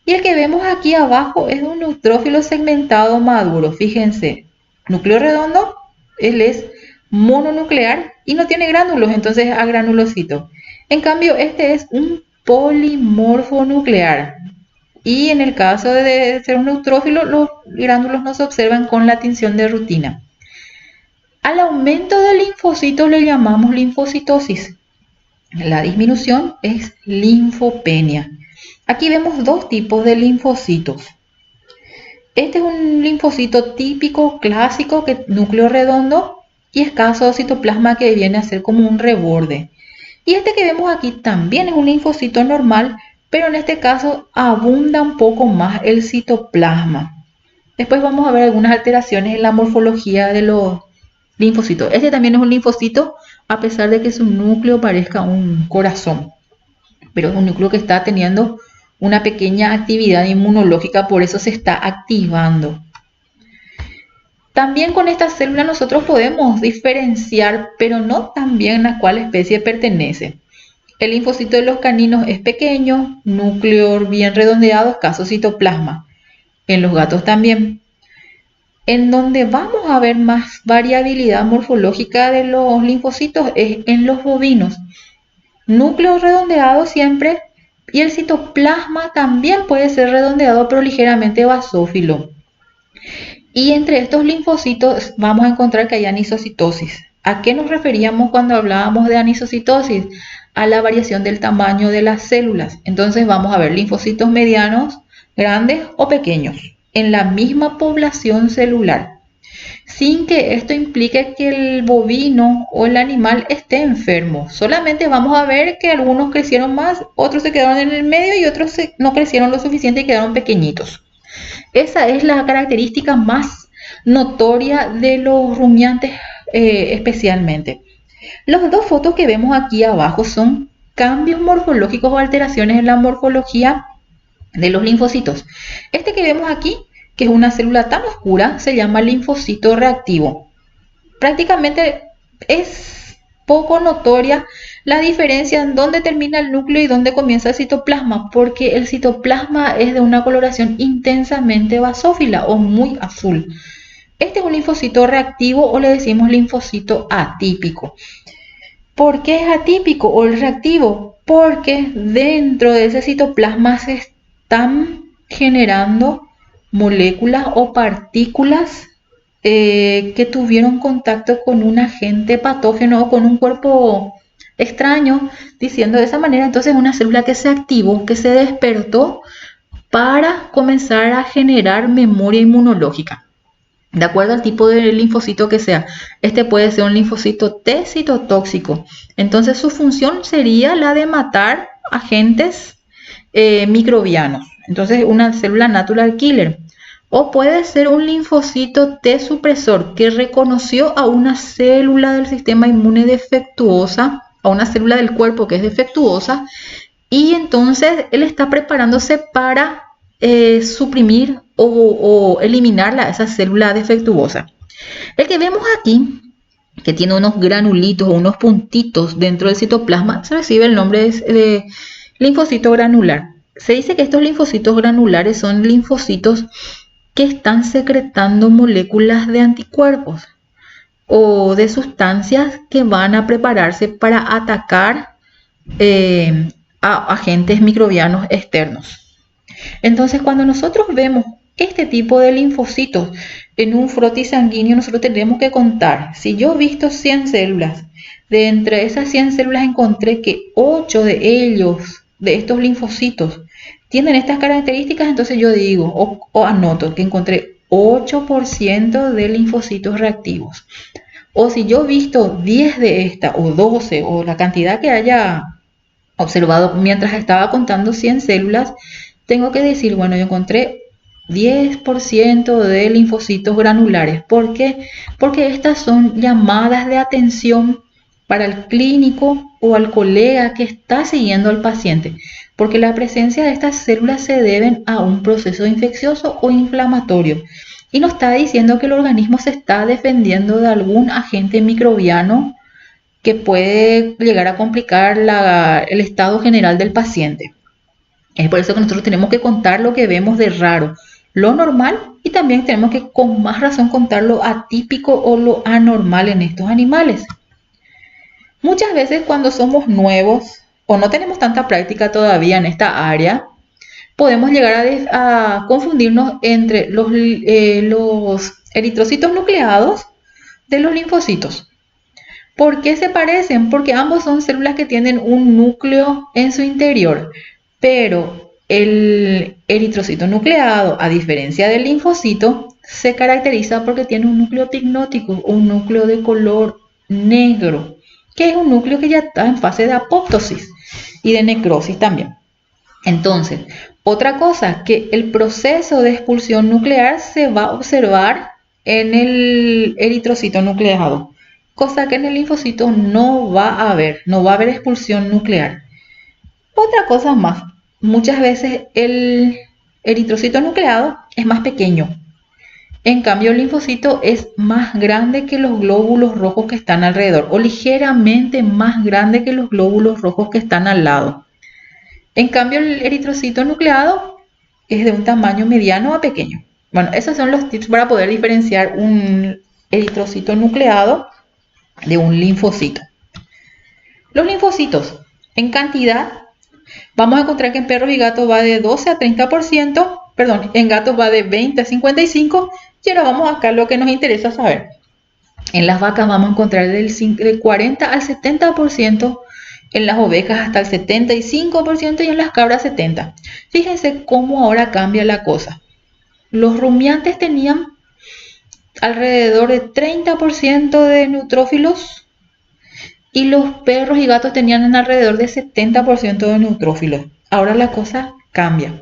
Y el que vemos aquí abajo es un neutrófilo segmentado maduro. Fíjense, núcleo redondo, él es mononuclear y no tiene gránulos, entonces es agranulocito. En cambio, este es un polimorfo nuclear. Y en el caso de ser un neutrófilo, los gránulos no se observan con la tinción de rutina. Al aumento del linfocito le llamamos linfocitosis. La disminución es linfopenia. Aquí vemos dos tipos de linfocitos. Este es un linfocito típico, clásico, que núcleo redondo y escaso citoplasma que viene a ser como un reborde. Y este que vemos aquí también es un linfocito normal, pero en este caso abunda un poco más el citoplasma. Después vamos a ver algunas alteraciones en la morfología de los linfocitos. Este también es un linfocito, a pesar de que su núcleo parezca un corazón, pero es un núcleo que está teniendo una pequeña actividad inmunológica, por eso se está activando. También con esta célula nosotros podemos diferenciar, pero no tan bien a cuál especie pertenece. El linfocito de los caninos es pequeño, núcleo bien redondeado, escaso citoplasma. En los gatos también. En donde vamos a ver más variabilidad morfológica de los linfocitos es en los bovinos. Núcleo redondeado siempre, y el citoplasma también puede ser redondeado pero ligeramente basófilo. Y entre estos linfocitos vamos a encontrar que hay anisocitosis. ¿A qué nos referíamos cuando hablábamos de anisocitosis? A la variación del tamaño de las células. Entonces vamos a ver linfocitos medianos, grandes o pequeños en la misma población celular, sin que esto implique que el bovino o el animal esté enfermo. Solamente vamos a ver que algunos crecieron más, otros se quedaron en el medio y otros no crecieron lo suficiente y quedaron pequeñitos. Esa es la característica más notoria de los rumiantes especialmente. Las dos fotos que vemos aquí abajo son cambios morfológicos o alteraciones en la morfología de los linfocitos. Este que vemos aquí, que es una célula tan oscura, se llama linfocito reactivo. Prácticamente es poco notoria la diferencia en dónde termina el núcleo y dónde comienza el citoplasma, porque el citoplasma es de una coloración intensamente basófila o muy azul. Este es un linfocito reactivo o le decimos linfocito atípico. ¿Por qué es atípico o reactivo? Porque dentro de ese citoplasma se están generando moléculas o partículas que tuvieron contacto con un agente patógeno o con un cuerpo extraño, diciendo de esa manera. Entonces es una célula que se activó, que se despertó para comenzar a generar memoria inmunológica. De acuerdo al tipo de linfocito que sea, este puede ser un linfocito T citotóxico. Entonces su función sería la de matar agentes microbianos. Entonces una célula natural killer. O puede ser un linfocito T supresor que reconoció a una célula del sistema inmune defectuosa, a una célula del cuerpo que es defectuosa, y entonces él está preparándose para suprimir o eliminar esa célula defectuosa. El que vemos aquí, que tiene unos granulitos o unos puntitos dentro del citoplasma, se recibe el nombre de linfocito granular. Se dice que estos linfocitos granulares son linfocitos que están secretando moléculas de anticuerpos o de sustancias que van a prepararse para atacar a agentes microbianos externos. Entonces, cuando nosotros vemos este tipo de linfocitos en un frotis sanguíneo, nosotros tenemos que contar. Si yo he visto 100 células, de entre esas 100 células encontré que 8 de ellos, de estos linfocitos, tienen estas características, entonces yo digo o anoto que encontré 8% de linfocitos reactivos. O si yo he visto 10 de estas, o 12, o la cantidad que haya observado mientras estaba contando 100 células, tengo que decir, bueno, yo encontré 10% de linfocitos granulares. ¿Por qué? Porque estas son llamadas de atención para el clínico o al colega que está siguiendo al paciente, porque la presencia de estas células se deben a un proceso infeccioso o inflamatorio y nos está diciendo que el organismo se está defendiendo de algún agente microbiano que puede llegar a complicar el estado general del paciente. Es por eso que nosotros tenemos que contar lo que vemos de raro, lo normal, y también tenemos que con más razón contar lo atípico o lo anormal en estos animales. Muchas veces cuando somos nuevos o no tenemos tanta práctica todavía en esta área, podemos llegar a confundirnos entre los eritrocitos nucleados de los linfocitos. ¿Por qué se parecen? Porque ambos son células que tienen un núcleo en su interior, pero el eritrocito nucleado, a diferencia del linfocito, se caracteriza porque tiene un núcleo pignótico, un núcleo de color negro, que es un núcleo que ya está en fase de apoptosis y de necrosis también. Entonces, otra cosa, que el proceso de expulsión nuclear se va a observar en el eritrocito nucleado, cosa que en el linfocito no va a haber expulsión nuclear. Otra cosa más, muchas veces el eritrocito nucleado es más pequeño. En cambio, el linfocito es más grande que los glóbulos rojos que están alrededor, o ligeramente más grande que los glóbulos rojos que están al lado. En cambio, el eritrocito nucleado es de un tamaño mediano a pequeño. Bueno, esos son los tips para poder diferenciar un eritrocito nucleado de un linfocito. Los linfocitos, en cantidad, vamos a encontrar que en perros y gatos va de 12 a 30%, perdón, en gatos va de 20 a 55%, y ahora vamos acá a lo que nos interesa saber. En las vacas vamos a encontrar del 40 al 70%, en las ovejas hasta el 75% y en las cabras 70%. Fíjense cómo ahora cambia la cosa. Los rumiantes tenían alrededor de 30% de neutrófilos y los perros y gatos tenían alrededor de 70% de neutrófilos. Ahora la cosa cambia.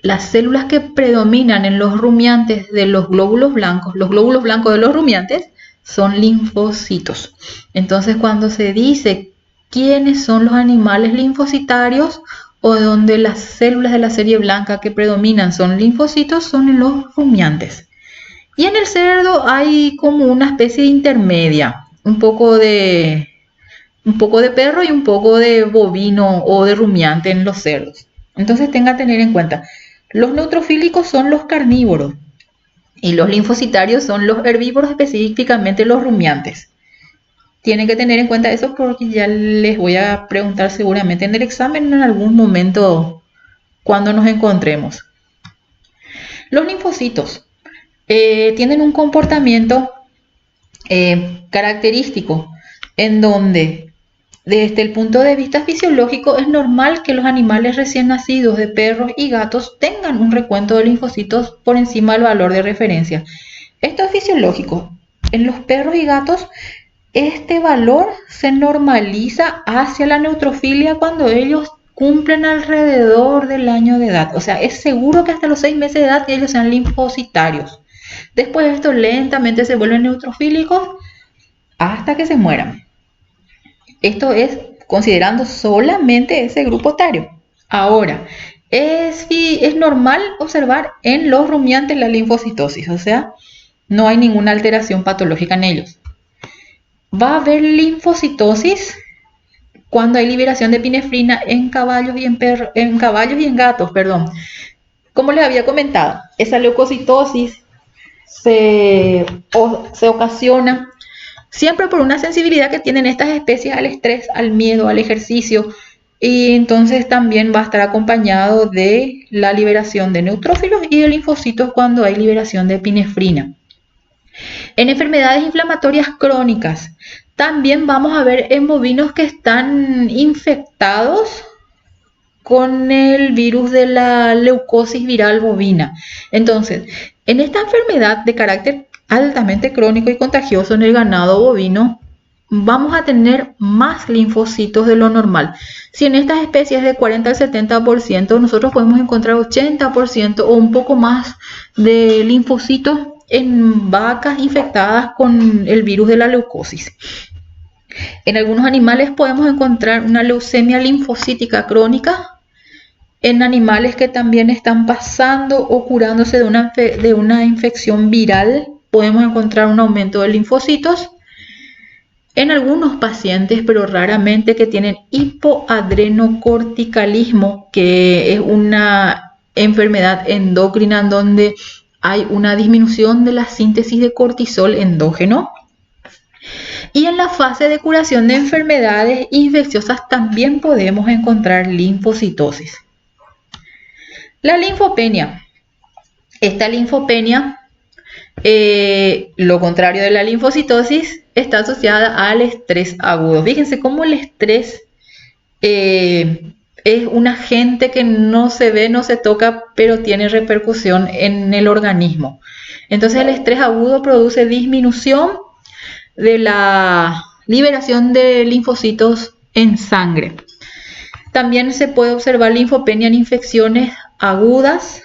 Las células que predominan en los rumiantes de los glóbulos blancos de los rumiantes son linfocitos. Entonces, cuando se dice quiénes son los animales linfocitarios o donde las células de la serie blanca que predominan son linfocitos, son en los rumiantes. Y en el cerdo hay como una especie de intermedia, un poco de perro y un poco de bovino o de rumiante en los cerdos. Entonces tenga que tener en cuenta, los neutrofílicos son los carnívoros y los linfocitarios son los herbívoros, específicamente los rumiantes. Tienen que tener en cuenta eso porque ya les voy a preguntar seguramente en el examen en algún momento cuando nos encontremos. Los linfocitos tienen un comportamiento característico en donde desde el punto de vista fisiológico es normal que los animales recién nacidos de perros y gatos tengan un recuento de linfocitos por encima del valor de referencia. Esto es fisiológico. En los perros y gatos este valor se normaliza hacia la neutrofilia cuando ellos cumplen alrededor del año de edad. O sea, es seguro que hasta los 6 meses de edad que ellos sean linfocitarios. Después de esto lentamente se vuelven neutrofílicos hasta que se mueran. Esto es considerando solamente ese grupo etario. Ahora, es normal observar en los rumiantes la linfocitosis, o sea, no hay ninguna alteración patológica en ellos. Va a haber linfocitosis cuando hay liberación de epinefrina en caballos y en gatos, perdón. Como les había comentado, esa leucocitosis se ocasiona siempre por una sensibilidad que tienen estas especies al estrés, al miedo, al ejercicio, y entonces también va a estar acompañado de la liberación de neutrófilos y de linfocitos cuando hay liberación de epinefrina. En enfermedades inflamatorias crónicas, también vamos a ver en bovinos que están infectados con el virus de la leucosis viral bovina. Entonces, en esta enfermedad de carácter altamente crónico y contagioso en el ganado bovino, vamos a tener más linfocitos de lo normal. Si en estas especies de 40 al 70%, nosotros podemos encontrar 80% o un poco más de linfocitos en vacas infectadas con el virus de la leucosis. En algunos animales podemos encontrar una leucemia linfocítica crónica. En animales que también están pasando o curándose de una infección viral, podemos encontrar un aumento de linfocitos. En algunos pacientes, pero raramente, que tienen hipoadrenocorticalismo, que es una enfermedad endocrina en donde hay una disminución de la síntesis de cortisol endógeno. Y en la fase de curación de enfermedades infecciosas también podemos encontrar linfocitosis. La linfopenia. Esta linfopenia, lo contrario de la linfocitosis, está asociada al estrés agudo. Fíjense cómo el estrés es un agente que no se ve, no se toca, pero tiene repercusión en el organismo. Entonces el estrés agudo produce disminución de la liberación de linfocitos en sangre. También se puede observar linfopenia en infecciones agudas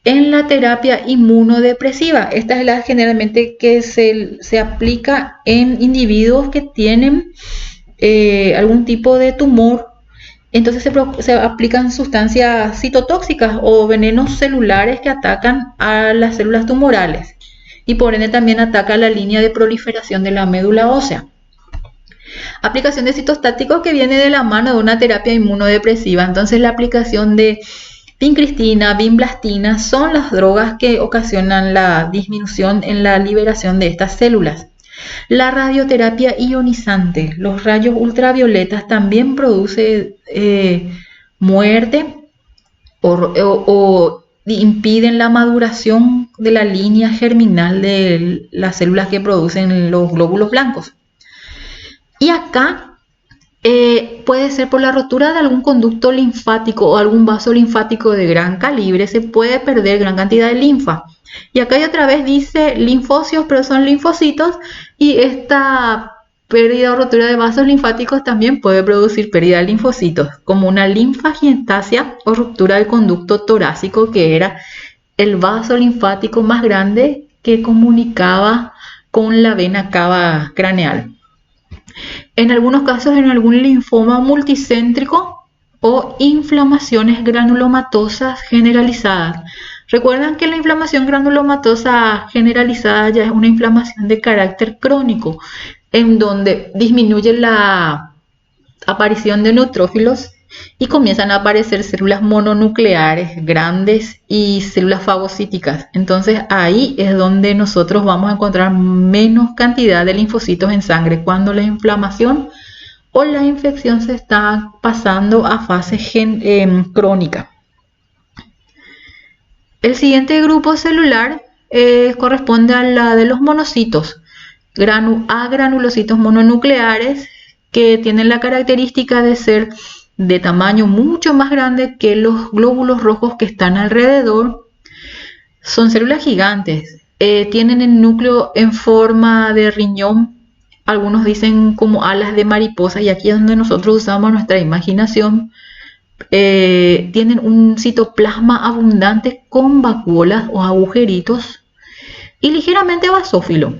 en la terapia inmunodepresiva. Esta es la generalmente que se aplica en individuos que tienen algún tipo de tumor. Entonces se aplican sustancias citotóxicas o venenos celulares que atacan a las células tumorales y por ende también ataca la línea de proliferación de la médula ósea. Aplicación de citostáticos que viene de la mano de una terapia inmunodepresiva. Entonces la aplicación de vincristina, vinblastina son las drogas que ocasionan la disminución en la liberación de estas células. La radioterapia ionizante, los rayos ultravioletas también produce muerte o impiden la maduración de la línea germinal de las células que producen los glóbulos blancos. Y acá puede ser por la rotura de algún conducto linfático o algún vaso linfático de gran calibre, se puede perder gran cantidad de linfa. Y acá otra vez dice linfocios, pero son linfocitos, y esta pérdida o rotura de vasos linfáticos también puede producir pérdida de linfocitos, como una linfagiectasia o ruptura del conducto torácico, que era el vaso linfático más grande que comunicaba con la vena cava craneal. En algunos casos, en algún linfoma multicéntrico o inflamaciones granulomatosas generalizadas. Recuerdan que la inflamación granulomatosa generalizada ya es una inflamación de carácter crónico, en donde disminuye la aparición de neutrófilos y comienzan a aparecer células mononucleares grandes y células fagocíticas. Entonces ahí es donde nosotros vamos a encontrar menos cantidad de linfocitos en sangre, cuando la inflamación o la infección se está pasando a fase crónica. El siguiente grupo celular corresponde a la de los monocitos, granulocitos mononucleares, que tienen la característica de ser de tamaño mucho más grande que los glóbulos rojos que están alrededor. Son células gigantes, tienen el núcleo en forma de riñón, algunos dicen como alas de mariposa, y aquí es donde nosotros usamos nuestra imaginación. Tienen un citoplasma abundante con vacuolas o agujeritos y ligeramente basófilo.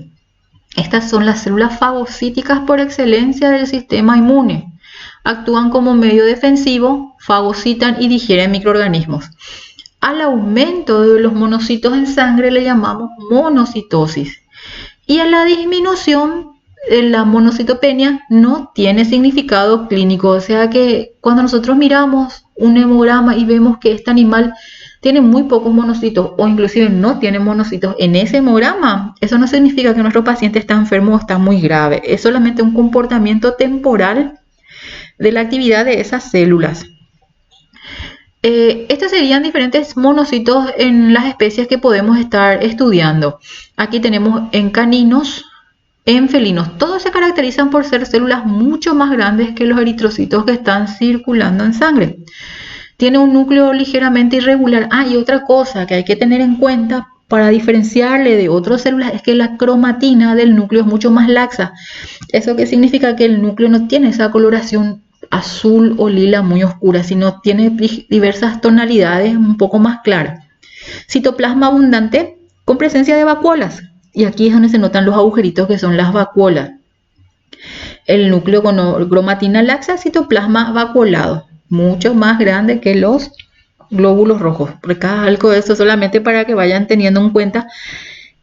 Estas son las células fagocíticas por excelencia del sistema inmune. actúan como medio defensivo, fagocitan y digieren microorganismos. Al aumento de los monocitos en sangre le llamamos monocitosis. Y a la disminución de la monocitopenia no tiene significado clínico. O sea que cuando nosotros miramos un hemograma y vemos que este animal tiene muy pocos monocitos o inclusive no tiene monocitos en ese hemograma, eso no significa que nuestro paciente está enfermo o está muy grave. Es solamente un comportamiento temporal de la actividad de esas células. Estos serían diferentes monocitos en las especies que podemos estar estudiando. Aquí tenemos en caninos, en felinos. Todos se caracterizan por ser células mucho más grandes que los eritrocitos que están circulando en sangre. Tiene un núcleo ligeramente irregular. Y otra cosa que hay que tener en cuenta para diferenciarle de otras células es que la cromatina del núcleo es mucho más laxa. ¿Eso qué significa? Que el núcleo no tiene esa coloración azul o lila muy oscura, sino tiene diversas tonalidades un poco más claras. Citoplasma abundante con presencia de vacuolas, y aquí es donde se notan los agujeritos que son las vacuolas. El núcleo con cromatina laxa, citoplasma vacuolado, mucho más grande que los glóbulos rojos. Recalco esto solamente para que vayan teniendo en cuenta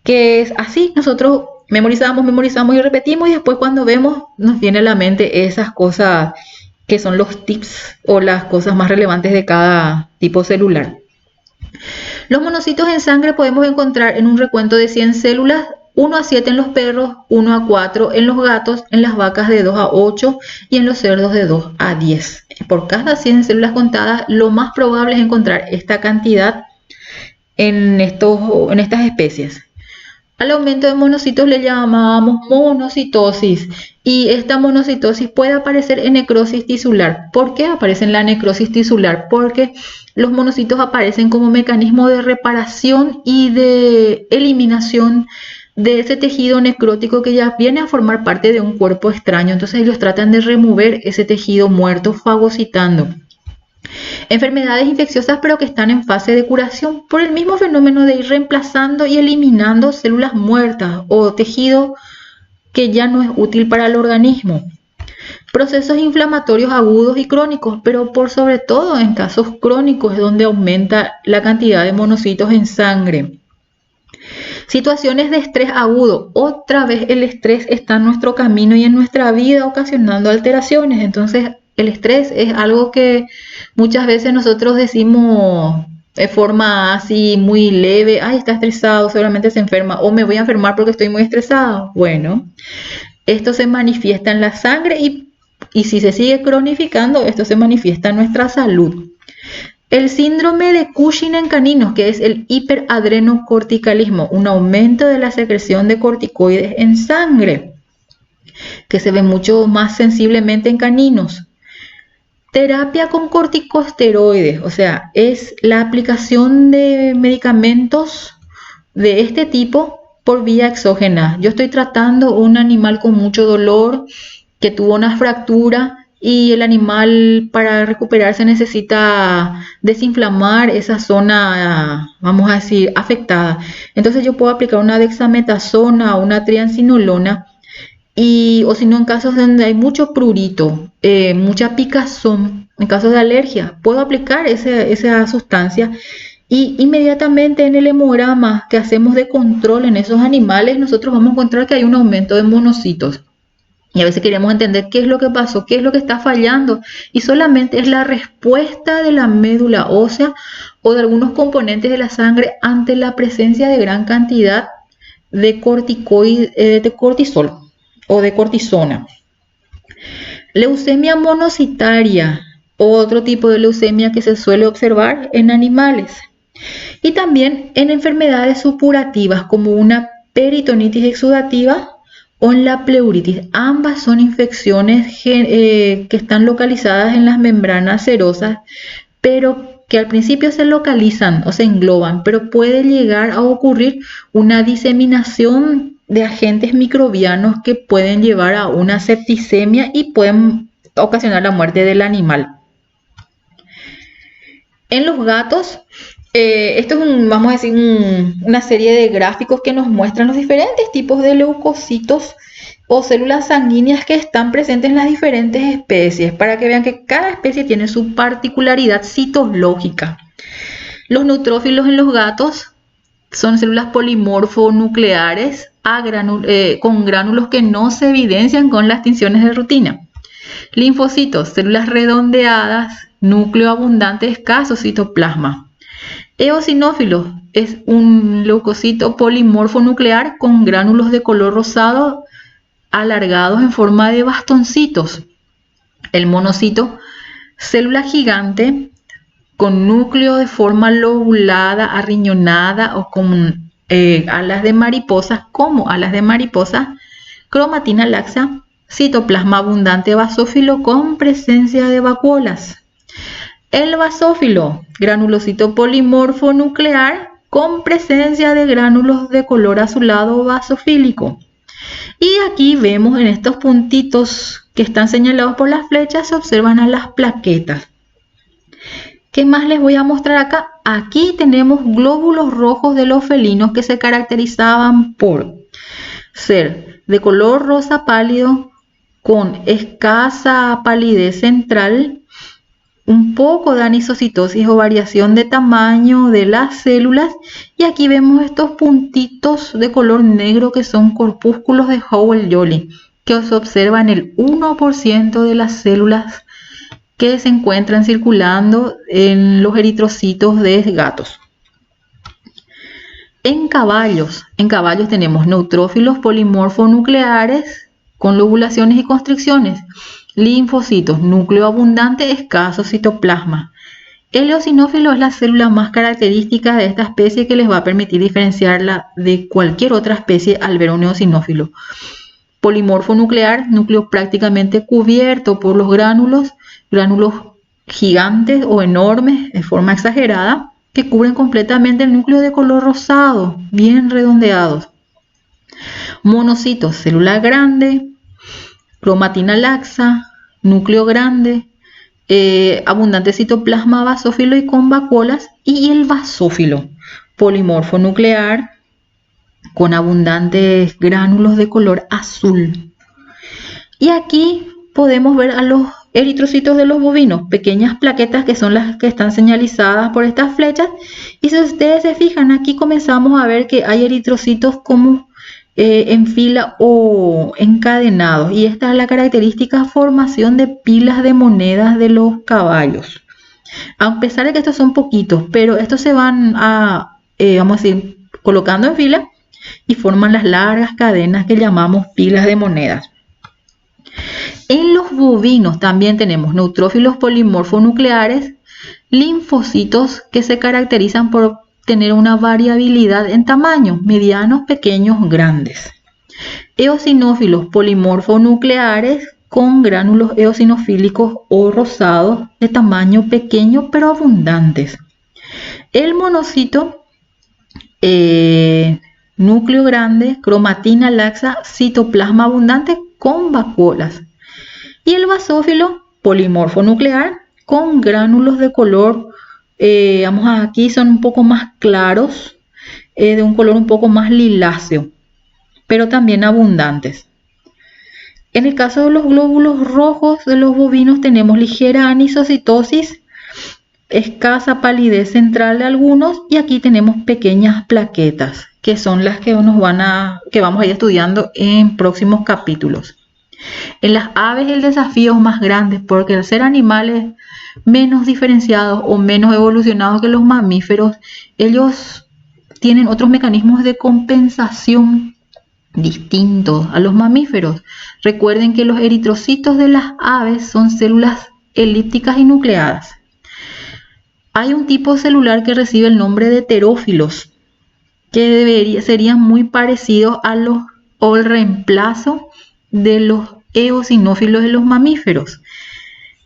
que es así. Nosotros memorizamos y repetimos, y después cuando vemos nos viene a la mente esas cosas que son los tips o las cosas más relevantes de cada tipo celular. Los monocitos en sangre podemos encontrar en un recuento de 100 células, 1 a 7 en los perros, 1 a 4 en los gatos, en las vacas de 2 a 8 y en los cerdos de 2 a 10. Por cada 100 células contadas, lo más probable es encontrar esta cantidad en estas especies. Al aumento de monocitos le llamamos monocitosis, y esta monocitosis puede aparecer en necrosis tisular. ¿Por qué aparece en la necrosis tisular? Porque los monocitos aparecen como mecanismo de reparación y de eliminación de ese tejido necrótico que ya viene a formar parte de un cuerpo extraño. Entonces ellos tratan de remover ese tejido muerto fagocitando. Enfermedades infecciosas pero que están en fase de curación por el mismo fenómeno de ir reemplazando y eliminando células muertas o tejido que ya no es útil para el organismo. Procesos inflamatorios agudos y crónicos, pero por sobre todo en casos crónicos es donde aumenta la cantidad de monocitos en sangre. Situaciones de estrés agudo. Otra vez el estrés está en nuestro camino y en nuestra vida ocasionando alteraciones. Entonces el estrés es algo que muchas veces nosotros decimos de forma así muy leve: está estresado, seguramente se enferma, o me voy a enfermar porque estoy muy estresado. Bueno, esto se manifiesta en la sangre y si se sigue cronificando, esto se manifiesta en nuestra salud. El síndrome de Cushing en caninos, que es el hiperadrenocorticalismo, un aumento de la secreción de corticoides en sangre, que se ve mucho más sensiblemente en caninos. Terapia con corticosteroides, o sea, es la aplicación de medicamentos de este tipo por vía exógena. Yo estoy tratando un animal con mucho dolor, que tuvo una fractura, y el animal para recuperarse necesita desinflamar esa zona, vamos a decir, afectada. Entonces yo puedo aplicar una dexametasona o una triamcinolona, o si no, en casos donde hay mucho prurito, mucha picazón, en casos de alergia, puedo aplicar esa sustancia, y inmediatamente en el hemograma que hacemos de control en esos animales, nosotros vamos a encontrar que hay un aumento de monocitos. Y a veces queremos entender qué es lo que pasó, qué es lo que está fallando, y solamente es la respuesta de la médula ósea o de algunos componentes de la sangre ante la presencia de gran cantidad de cortisol o de cortisona. Leucemia monocitaria, otro tipo de leucemia que se suele observar en animales, y también en enfermedades supurativas como una peritonitis exudativa o en la pleuritis. Ambas son infecciones que están localizadas en las membranas serosas, pero que al principio se localizan o se engloban, pero puede llegar a ocurrir una diseminación de agentes microbianos que pueden llevar a una septicemia y pueden ocasionar la muerte del animal. En los gatos, esto es vamos a decir, una serie de gráficos que nos muestran los diferentes tipos de leucocitos o células sanguíneas que están presentes en las diferentes especies, para que vean que cada especie tiene su particularidad citológica. Los neutrófilos en los gatos son células polimorfonucleares con gránulos que no se evidencian con las tinciones de rutina. Linfocitos, células redondeadas, núcleo abundante escaso, citoplasma. Eosinófilos es un leucocito polimorfonuclear con gránulos de color rosado alargados en forma de bastoncitos. El monocito, célula gigante con núcleo de forma lobulada, arriñonada o con alas de mariposa, cromatina laxa, citoplasma abundante basófilo con presencia de vacuolas. El basófilo, granulocito polimorfo nuclear con presencia de gránulos de color azulado basofílico. Y aquí vemos en estos puntitos que están señalados por las flechas, se observan a las plaquetas. ¿Qué más les voy a mostrar acá? Aquí tenemos glóbulos rojos de los felinos que se caracterizaban por ser de color rosa pálido, con escasa palidez central, un poco de anisocitosis o variación de tamaño de las células, y aquí vemos estos puntitos de color negro que son corpúsculos de Howell-Jolly, que se observan el 1% de las células que se encuentran circulando en los eritrocitos de gatos. En caballos tenemos neutrófilos polimorfonucleares con lobulaciones y constricciones, linfocitos, núcleo abundante, escaso citoplasma. El eosinófilo es la célula más característica de esta especie que les va a permitir diferenciarla de cualquier otra especie al ver un eosinófilo. Polimorfo nuclear, núcleo prácticamente cubierto por los gránulos gigantes o enormes de forma exagerada que cubren completamente el núcleo de color rosado, bien redondeados. Monocitos, célula grande, cromatina laxa, núcleo grande, abundante citoplasma basófilo y con vacuolas. Y el basófilo, polimorfo nuclear con abundantes gránulos de color azul. Y aquí podemos ver a los eritrocitos de los bovinos, pequeñas plaquetas que son las que están señalizadas por estas flechas. Y si ustedes se fijan, aquí comenzamos a ver que hay eritrocitos como en fila o encadenados, y esta es la característica formación de pilas de monedas de los caballos. A pesar de que estos son poquitos, pero estos se van vamos a decir, colocando en fila y forman las largas cadenas que llamamos pilas de monedas. En los bovinos también tenemos neutrófilos polimorfonucleares, linfocitos que se caracterizan por tener una variabilidad en tamaño, medianos, pequeños, grandes. Eosinófilos polimorfonucleares con gránulos eosinofílicos o rosados de tamaño pequeño pero abundantes. El monocito, núcleo grande, cromatina laxa, citoplasma abundante con vacuolas. Y el basófilo, polimorfonuclear con gránulos de color, aquí son un poco más claros, de un color un poco más liláceo, pero también abundantes. En el caso de los glóbulos rojos de los bovinos tenemos ligera anisocitosis, escasa palidez central de algunos, y aquí tenemos pequeñas plaquetas, que son las que vamos a ir estudiando en próximos capítulos. En las aves el desafío es más grande porque al ser animales menos diferenciados o menos evolucionados que los mamíferos, ellos tienen otros mecanismos de compensación distintos a los mamíferos. Recuerden que los eritrocitos de las aves son células elípticas y nucleadas. Hay un tipo celular que recibe el nombre de terófilos, que serían muy parecidos al reemplazo de los eosinófilos de los mamíferos,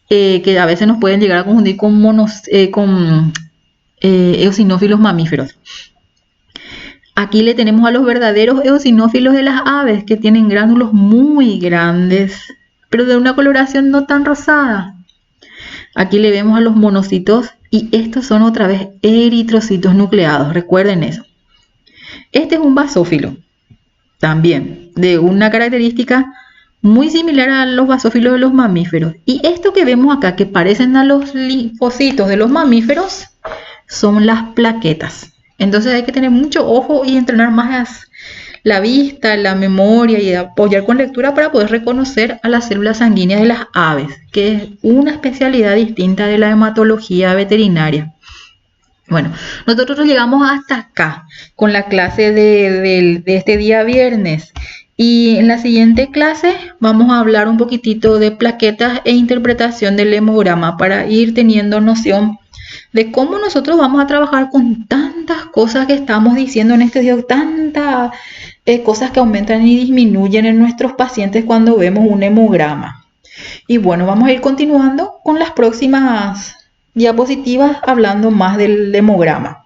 que a veces nos pueden llegar a confundir con eosinófilos mamíferos. Aquí le tenemos a los verdaderos eosinófilos de las aves, que tienen gránulos muy grandes, pero de una coloración no tan rosada. Aquí le vemos a los monocitos, y estos son otra vez eritrocitos nucleados, recuerden eso. Este es un basófilo. también de una característica muy similar a los basófilos de los mamíferos. Y esto que vemos acá, que parecen a los linfocitos de los mamíferos, son las plaquetas. Entonces hay que tener mucho ojo y entrenar más la vista, la memoria y apoyar con lectura para poder reconocer a las células sanguíneas de las aves, que es una especialidad distinta de la hematología veterinaria. Bueno, nosotros llegamos hasta acá con la clase de este día viernes. Y en la siguiente clase vamos a hablar un poquitito de plaquetas e interpretación del hemograma para ir teniendo noción de cómo nosotros vamos a trabajar con tantas cosas que estamos diciendo en este video, tantas cosas que aumentan y disminuyen en nuestros pacientes cuando vemos un hemograma. Y bueno, vamos a ir continuando con las próximas diapositivas hablando más del hemograma.